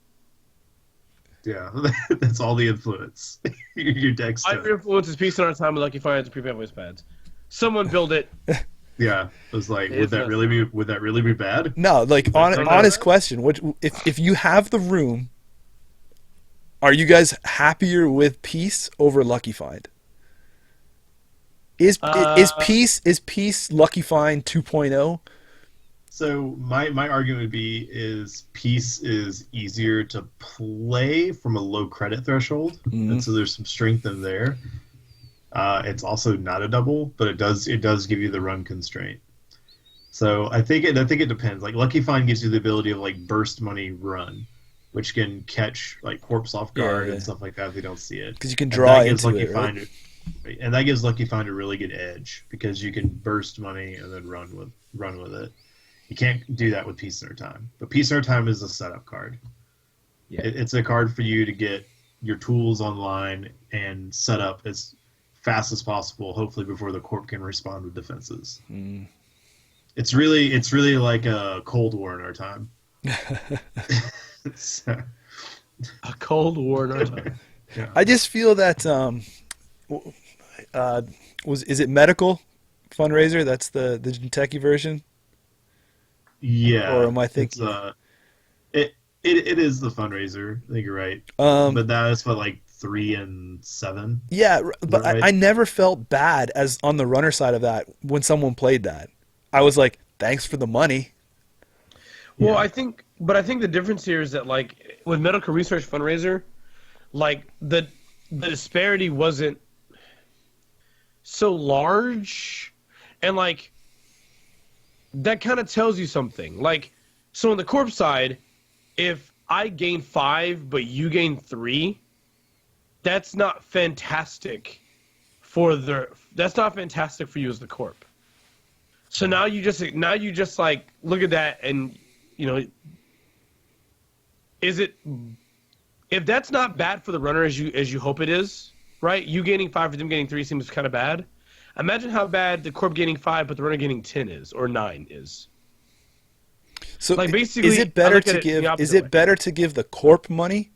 Yeah, that's all the influence. Your deck's Your influence is peace in our time with lucky finds and prepaid voice pads. Someone build it. Yeah, it was like, would It's that really be bad? No, like honest question. What if you have the room? Are you guys happier with peace over lucky find? Is peace lucky find 2.0? So my argument would be is peace is easier to play from a low credit threshold, and so there's some strength in there. It's also not a double, but it does give you the run constraint. So I think it depends. Like Lucky Find gives you the ability of like burst money run, which can catch like corpse off guard and stuff like that if they don't see it. Because you can draw into Lucky it, Find and that gives Lucky Find a really good edge because you can burst money and then run with it. You can't do that with Peace in Our Time. But Peace in Our Time is a setup card. Yeah. It's a card for you to get your tools online and set up as fast as possible, hopefully before the corp can respond with defenses. It's really like a Cold War in our time. A Cold War in our time. Yeah. I just feel that is it medical fundraiser? That's the techie version. Yeah. Or am I thinking? It is the fundraiser. I think you're right. But that's what, like 3 and 7. Yeah, but right? I never felt bad as on the runner side of that when someone played that. I was like, thanks for the money. Well, I think the difference here is that like with medical research fundraiser, like the disparity wasn't so large, and like that kind of tells you something. Like, so on the corp side, if I gain 5 but you gain 3, that's not fantastic that's not fantastic for you as the corp. So now you just like look at that and if that's not bad for the runner as you hope it is, right? You gaining 5 for them getting 3 seems kind of bad. Imagine how bad the corp gaining 5 but the runner getting 10 is, or 9 is. So like basically, is it better to give the corp money,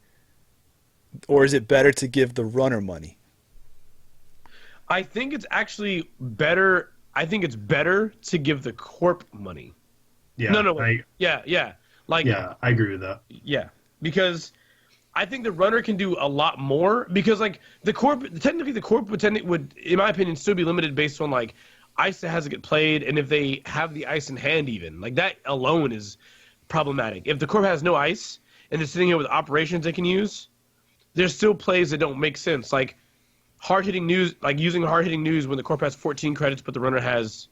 or is it better to give the runner money? I think it's actually better. I think it's better to give the corp money. Yeah. No. Yeah. Like. Yeah, I agree with that. Yeah, because I think the runner can do a lot more, because like the corp would, in my opinion, still be limited based on like ice that has to get played, and if they have the ice in hand, even like that alone is problematic. If the corp has no ice and they're sitting here with operations they can use, there's still plays that don't make sense, like hard-hitting news, like using hard-hitting news when the corp has 14 credits but the runner has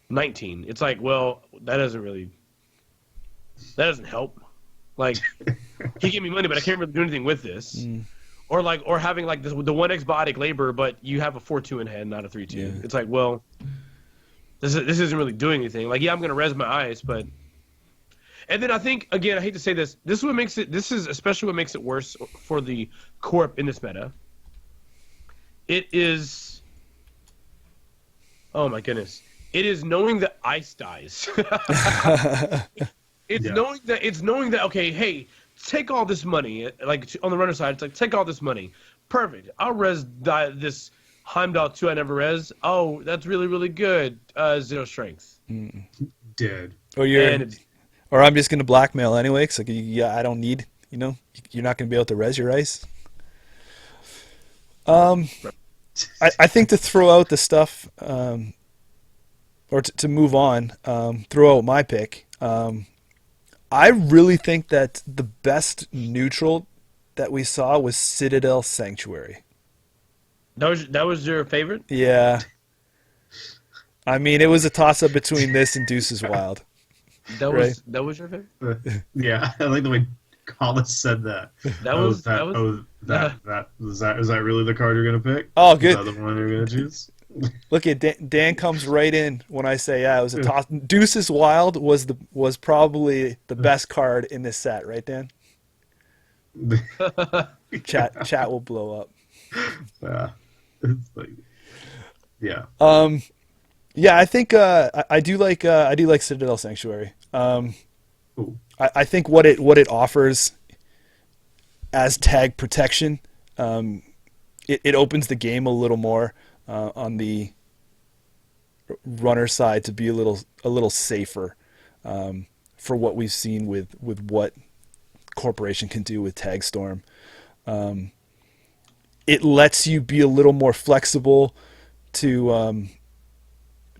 19. It's like, well, that doesn't help. Like, he gave me money, but I can't really do anything with this. Or having like the 1x biotic labor, but you have a 4-2 in hand, not a 3-2. Yeah. It's like, well, this isn't really doing anything. Like, yeah, I'm gonna res my ice, but. And then I think, again, I hate to say this. This is especially what makes it worse for the corp in this meta. It is. Oh my goodness! It is knowing that ice dies. It's knowing that okay, hey, take all this money. Like on the runner side, it's like take all this money. Perfect. I'll res this Heimdall 2 I never res. Oh, that's really really good. 0 strength. Dead. Or I'm just gonna blackmail anyway. Cause like, I don't need. You're not gonna be able to res your ice. I think to throw out the stuff, or to move on, throw out my pick. I really think that the best neutral that we saw was Citadel Sanctuary. That was your favorite? Yeah. I mean, it was a toss-up between this and Deuce's Wild. That was your favorite? Yeah, I like the way Collis said that. Is that really the card you're gonna pick? Oh, good. Is that the one you're gonna choose? Look at Dan comes right in when I say it was a toss. Deuces Wild was probably the best card in this set, right, Dan? Chat will blow up. It's like, yeah. Yeah, I think I do like Citadel Sanctuary. I think what it offers as tag protection, it opens the game a little more on the runner side to be a little safer for what we've seen with what Corporation can do with Tag Storm. It lets you be a little more flexible to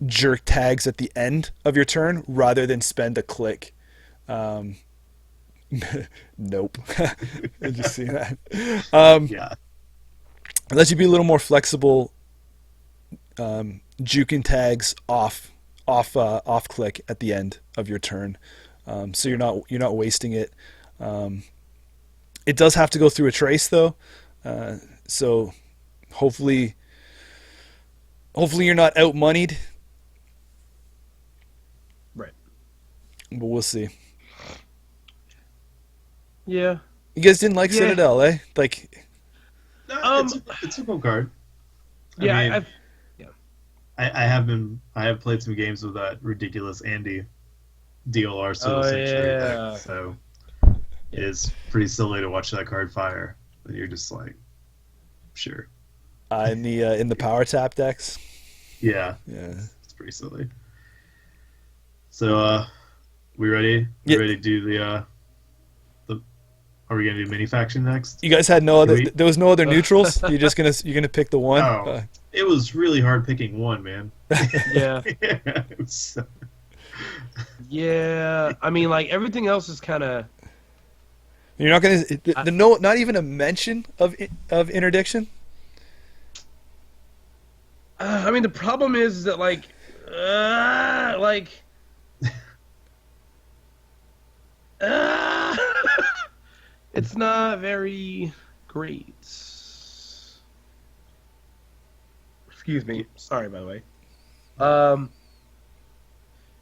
jerk tags at the end of your turn rather than spend a click. Nope. Did you see that? Yeah. It lets you be a little more flexible, juking tags off click at the end of your turn, so you're not wasting it. It does have to go through a trace though, so hopefully you're not outmoneyed. Right. But we'll see. Yeah. You guys didn't like Citadel, eh? Like, No, it's a cool card. Yeah, I have played some games with that ridiculous Andy DLR Sanctuary deck, so it's pretty silly to watch that card fire. And you're just like, sure. in the power tap decks. Yeah. It's pretty silly. So, we ready? Ready to do the? Are we gonna do mini faction next? You guys had no other. There was no other neutrals. You're gonna pick the one. Oh, it was really hard picking one, man. Yeah. So... Yeah. I mean, like everything else is kind of. You're not gonna. Not even a mention of interdiction. I mean, the problem is that it's not very great. Excuse me. Sorry, by the way. Yeah, I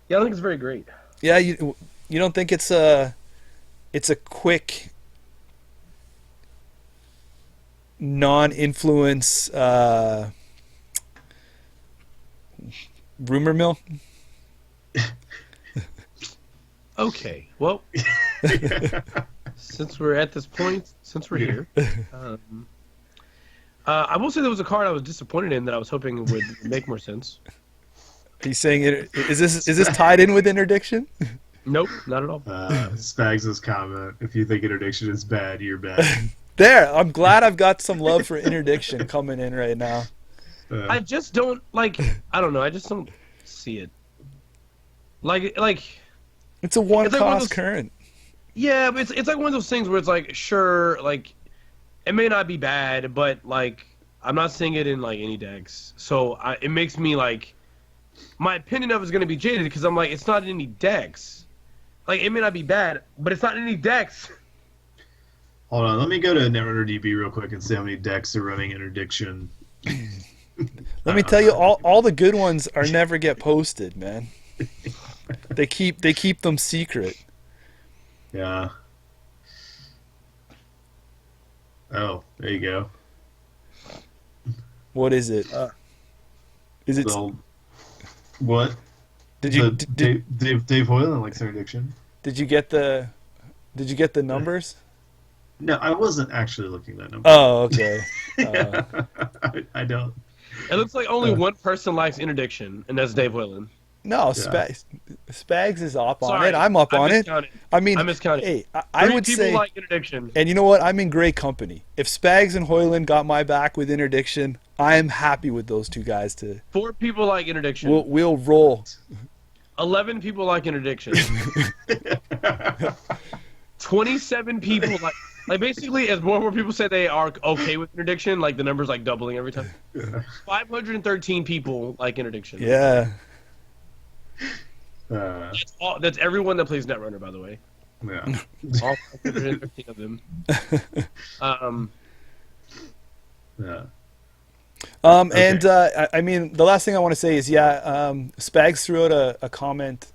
don't think it's very great. Yeah, you don't think it's a quick non-influence rumor mill? Okay, well, since we're at this point, since we're here, I will say there was a card I was disappointed in that I was hoping would make more sense. Are you saying is this tied in with interdiction? Nope, not at all. Spags' comment: if you think interdiction is bad, you're bad. There, I'm glad I've got some love for interdiction coming in right now. I just don't like. I don't know. I just don't see it. Like. It's a one like cost current. Yeah, but it's like one of those things where it's like, sure, like it may not be bad, but like I'm not seeing it in like any decks, so it makes me like my opinion of it is going to be jaded because I'm like, it's not in any decks. Like it may not be bad, but it's not in any decks. Hold on, let me go to Netrunner DB real quick and see how many decks are running interdiction. Let me tell you, all the good ones are never get posted, man. They keep them secret. Yeah. Oh, there you go. What is it? Is it? What? Dave Hoyland likes interdiction. Did you get the numbers? No, I wasn't actually looking at that number. Oh, okay. I don't. It looks like only one person likes interdiction, and that's Dave Hoyland. No, Spags is up on it. I'm up on it. I mean, I miscounted. Hey, I would say, like interdiction. And you know what? I'm in great company. If Spags and Hoyland got my back with interdiction, I am happy with those two guys. 4 people like interdiction. We'll roll. 11 people like interdiction. 27 people like basically as more and more people say they are okay with interdiction, like the number's like doubling every time. 513 people like interdiction. Yeah. That's everyone that plays Netrunner, by the way. Yeah. All 513 of them. Yeah. And I mean, the last thing I want to say is, Spags threw out a comment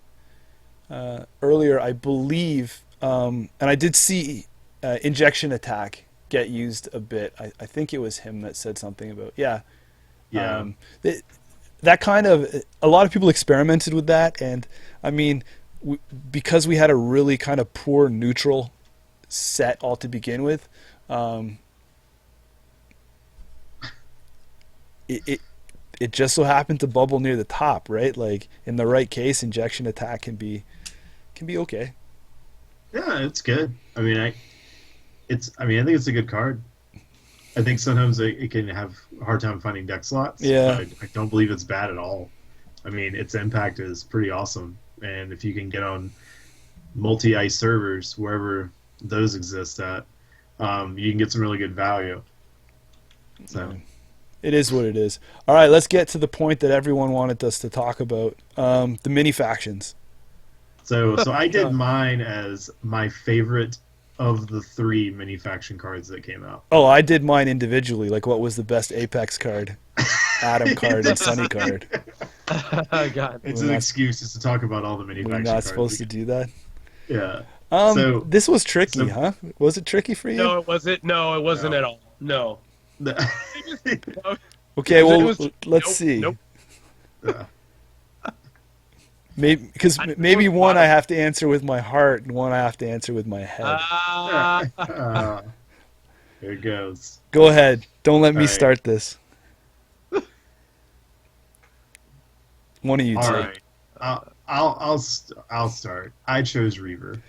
earlier, I believe, and I did see injection attack get used a bit. I think it was him that said something about, that kind of, a lot of people experimented with that, and I mean, because we had a really kind of poor neutral set all to begin with, it just so happened to bubble near the top, right? Like in the right case, injection attack can be okay. Yeah, it's good. I think it's a good card. I think sometimes it can have a hard time finding deck slots. Yeah. But I don't believe it's bad at all. I mean, its impact is pretty awesome. And if you can get on multi-ice servers, wherever those exist at, you can get some really good value. So it is what it is. All right, let's get to the point that everyone wanted us to talk about, the mini factions. So I did mine as my favorite of the 3 mini faction cards that came out. Oh, I did mine individually. Like, what was the best Apex card, Adam card, and Sunny card? God. It's an excuse just to talk about all the mini faction cards. We're not supposed to do that? Yeah. This was tricky, huh? Was it tricky for you? No, it wasn't. No, it wasn't at all. No. Okay, well, let's see. Nope. Maybe because maybe one I have to answer with my heart and one I have to answer with my head. There it goes. Go ahead. Don't let me right. start this. One of you All two. right. I'll start. I chose Reaver.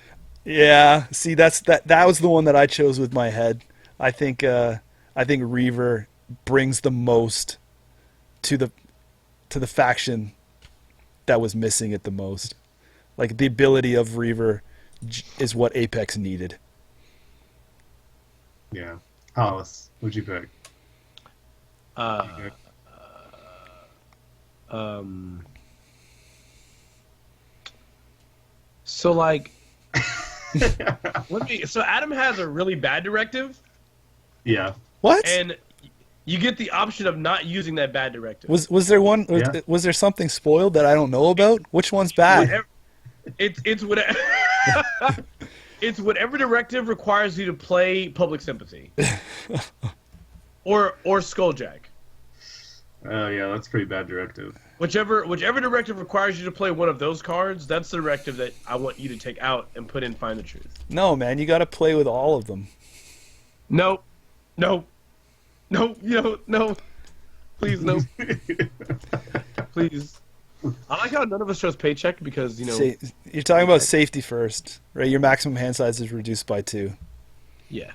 Yeah. See, that was the one that I chose with my head. I think Reaver brings the most to the faction that was missing it the most. Like, the ability of Reaver is what Apex needed. Yeah. Hollis, what'd you pick? So like, so Adam has a really bad directive. Yeah. What? And you get the option of not using that bad directive. Was there one? Yeah. Was there something spoiled that I don't know about? Which one's bad? It's whatever. It's whatever directive requires you to play Public Sympathy, or Skulljack. Oh yeah, that's a pretty bad directive. Whichever directive requires you to play one of those cards, that's the directive that I want you to take out and put in Find the Truth. No, man, you got to play with all of them. No. Please, no. Please. I like how none of us chose Paycheck because, you're talking about safety first, right? Your maximum hand size is reduced by 2. Yeah.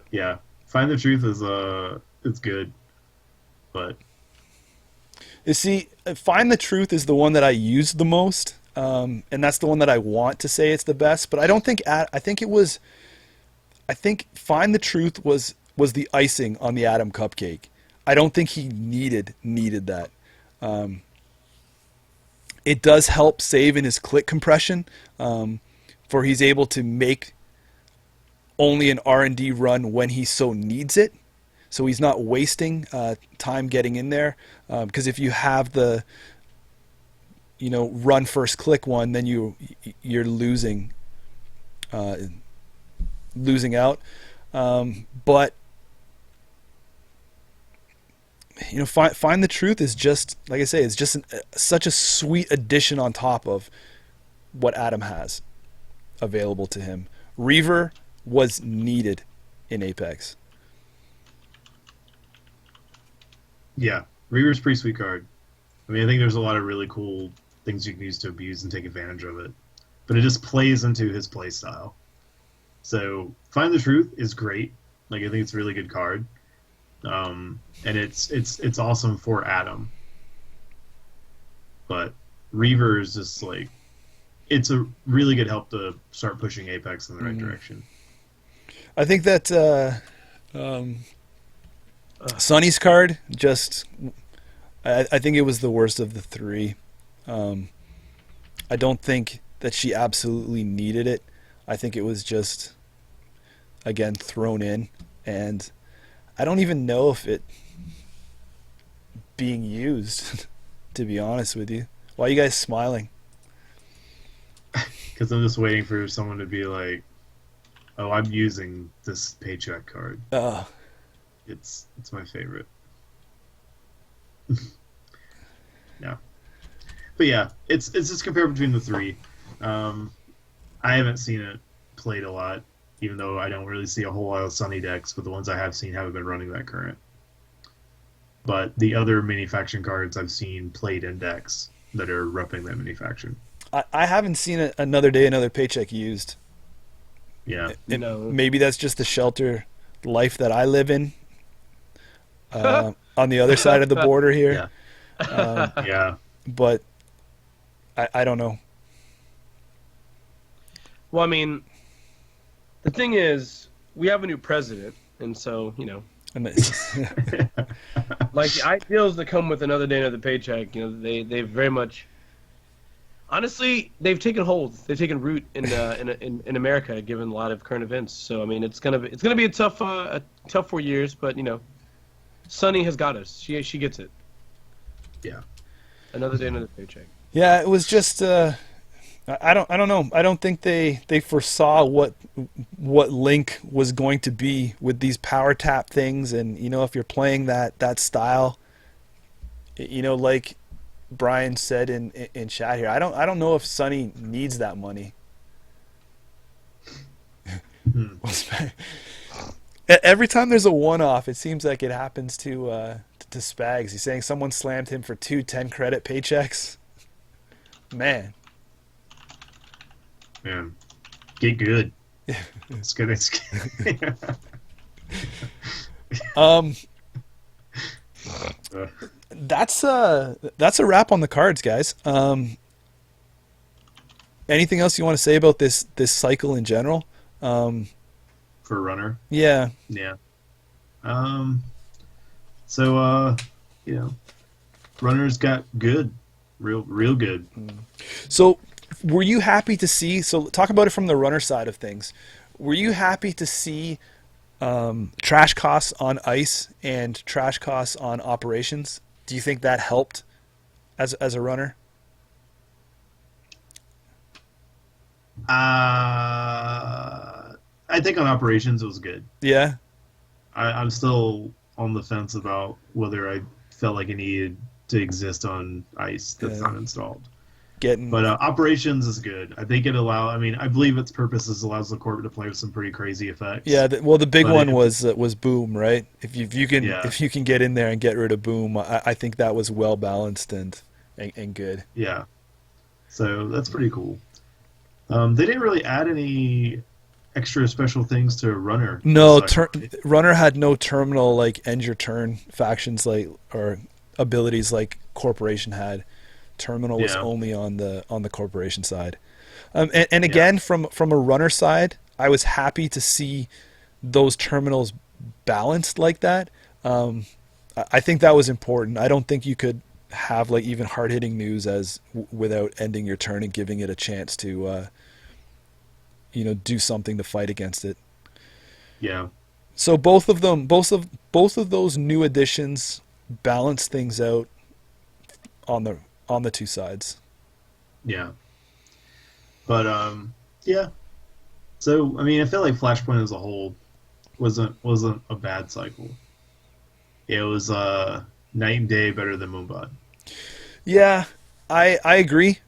Yeah. Find the Truth is it's good, but you see, Find the Truth is the one that I use the most, and that's the one that I want to say it's the best. But I don't think I think Find the Truth was the icing on the Adam cupcake. I don't think he needed that. It does help save in his click compression, for he's able to make only an R&D run when he so needs it. So he's not wasting time getting in there. Because if you have the, run first click one, then you're losing out. But Find the Truth is just, like I say, it's just such a sweet addition on top of what Adam has available to him. Reaver was needed in Apex. yeah, Reaver's a pretty sweet card. I mean, I think there's a lot of really cool things you can use to abuse and take advantage of it, but it just plays into his play style. So Find the Truth is great. Like, I think it's a really good card. And it's awesome for Adam. But Reaver is just like, it's a really good help to start pushing Apex in the right direction. I think that Sunny's card just, I think it was the worst of the 3. I don't think that she absolutely needed it. I think it was just, again, thrown in, and I don't even know if it being used. To be honest with you, why are you guys smiling? Because I'm just waiting for someone to be like, "Oh, I'm using this paycheck card. It's my favorite." No, but yeah, it's just compared between the three. I haven't seen it played a lot, even though I don't really see a whole lot of Sunny decks. But the ones I have seen haven't been running that current. But the other mini faction cards I've seen played in decks that are repping that mini faction. I haven't seen another day, another paycheck used. Yeah. Maybe that's just the shelter life that I live in. On the other side of the border here. Yeah. Yeah. But I don't know. Well, I mean, the thing is, we have a new president, and so, like the ideals that come with another day, another paycheck, they very much, honestly, they've taken hold, they've taken root in America, given a lot of current events. So I mean, it's gonna be a tough 4 years, but Sunny has got us. She gets it. Yeah. Another day, another paycheck. Yeah, it was just I don't know. I don't think they foresaw what Link was going to be with these power tap things, and if you're playing that style, like Brian said in chat here, I don't know if Sunny needs that money. Every time there's a one-off, it seems like it happens to Spags. He's saying someone slammed him for 2 10-credit paychecks. Man, get good. It's good. It's good. That's a wrap on the cards, guys. Anything else you want to say about this cycle in general? For Runner? Yeah. Yeah. So Runner's got good. Real good. So were you happy to see, so talk about it from the Runner side of things. Were you happy to see trash costs on ice and trash costs on operations? Do you think that helped as a runner? I think on operations it was good. Yeah. I'm still on the fence about whether I felt like it needed to exist on ice that's not installed. But operations is good. I think I believe its purpose allows the corp to play with some pretty crazy effects. Yeah, the big one was boom, right? If you can get in there and get rid of boom, I think that was well balanced and good. Yeah, so that's pretty cool. They didn't really add any extra special things to Runner. No, Runner had no terminal like end your turn factions or abilities like Corporation had. Terminal was only on the Corporation side, and again from a Runner side, I was happy to see those terminals balanced like that. I think that was important. I don't think you could have like even hard hitting news without ending your turn and giving it a chance to do something to fight against it. Yeah. So both of those new additions balance things out on the two sides. Yeah. But yeah. So I mean, I feel like Flashpoint as a whole wasn't a bad cycle. It was night and day better than Moonbot. Yeah, I agree.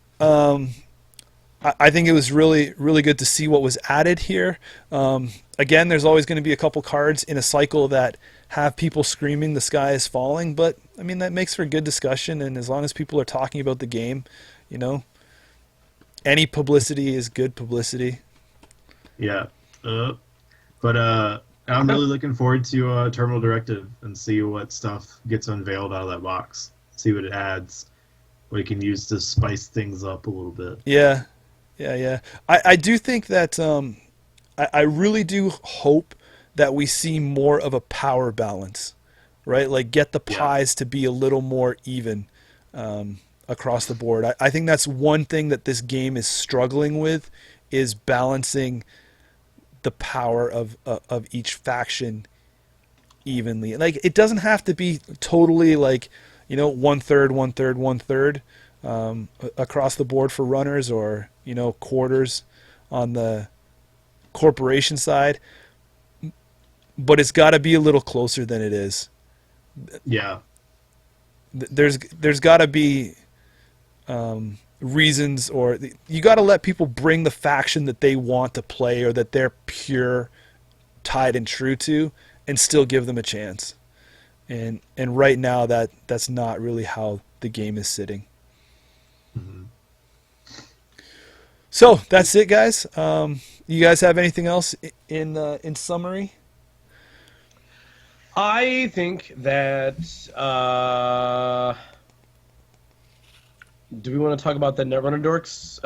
I think it was really, really good to see what was added here. Again, there's always going to be a couple cards in a cycle that have people screaming the sky is falling, but I mean that makes for good discussion, and as long as people are talking about the game, any publicity is good publicity. Yeah. But I'm really looking forward to Terminal Directive and see what stuff gets unveiled out of that box. See what it adds, what it can use to spice things up a little bit. Yeah. I do think that I really do hope that we see more of a power balance, right? Like get the pies to be a little more even across the board. I think that's one thing that this game is struggling with, is balancing the power of each faction evenly. Like it doesn't have to be totally like one third, one third, one third across the board for runners, or quarters on the corporation side. But it's got to be a little closer than it is. Yeah. There's got to be reasons, or you got to let people bring the faction that they want to play or that they're pure tied and true to, and still give them a chance. And right now that's not really how the game is sitting. Mm-hmm. So that's it, guys. You guys have anything else in summary? I think that. Do we want to talk about the Netrunner dorks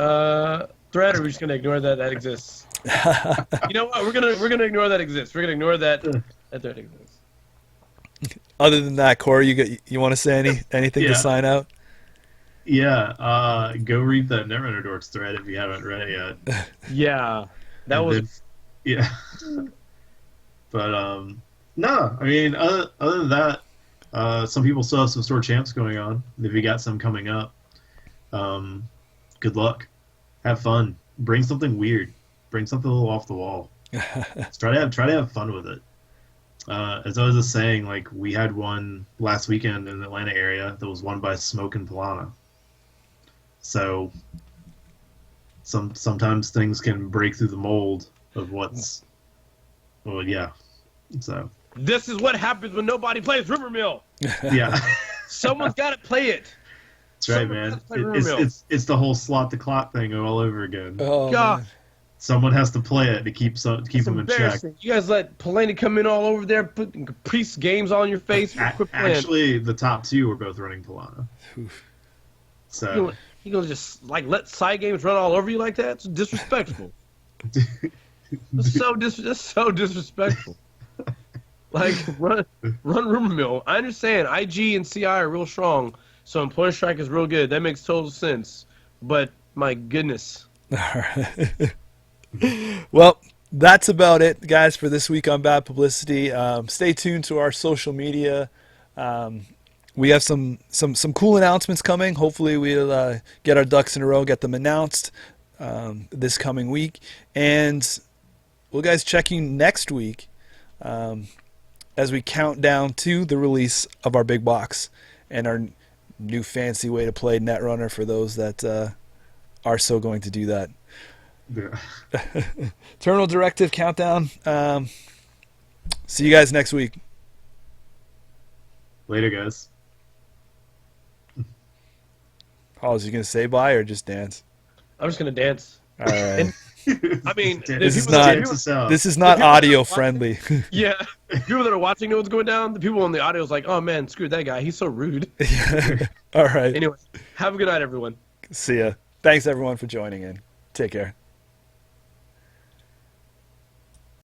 thread, or are we just gonna ignore that exists? You know what? We're gonna ignore that exists. We're gonna ignore that thread exists. Other than that, Corey, you want to say anything to sign out? Yeah, go read that Netrunner dorks thread if you haven't read it yet. Yeah, that And was. then- yeah. But no, I mean, other than that, some people still have some store champs going on. If you got some coming up, good luck. Have fun. Bring something weird. Bring something a little off the wall. Just try to have fun with it. As I was just saying, like, we had one last weekend in the Atlanta area that was won by Smoke and Pilana. So sometimes things can break through the mold of what's. Well, yeah. So. This is what happens when nobody plays Rumor Mill. Yeah. Someone's got to play it. That's right, Someone man. has to play Rumor Mill. It's the whole slot the clock thing all over again. Oh, God. man. Someone has to play it to keep It's them in check. embarrassing. You guys let Pelani come in all over there, putting Caprice games all in your face. Quit playing. Actually, the top two were both running Pilana. Oof. So You gonna just like let side games run all over you like that? It's disrespectful. It's so disrespectful. Like run Rumor Mill. I understand IG and CI are real strong, so Employer Strike is real good. That makes total sense. But my goodness. All right. Well, that's about it, guys, for this week on Bad Publicity. Stay tuned to our social media. We have some cool announcements coming. Hopefully we'll get our ducks in a row, get them announced this coming week. And we'll guys checking next week as we count down to the release of our big box and our new fancy way to play Netrunner for those that are so going to do that. yeah. Terminal Directive Countdown. See you guys next week. Later, guys. Oh, is you going to say bye or just dance? I'm just gonna dance. All right. I mean, This is people that- not- Dance us out. This is not audio friendly. Yeah, people that are watching know what's going down. The people on the audio is like, "Oh man, screw that guy. He's so rude." All right. Anyway, have a good night, everyone. See ya. Thanks everyone for joining in. Take care.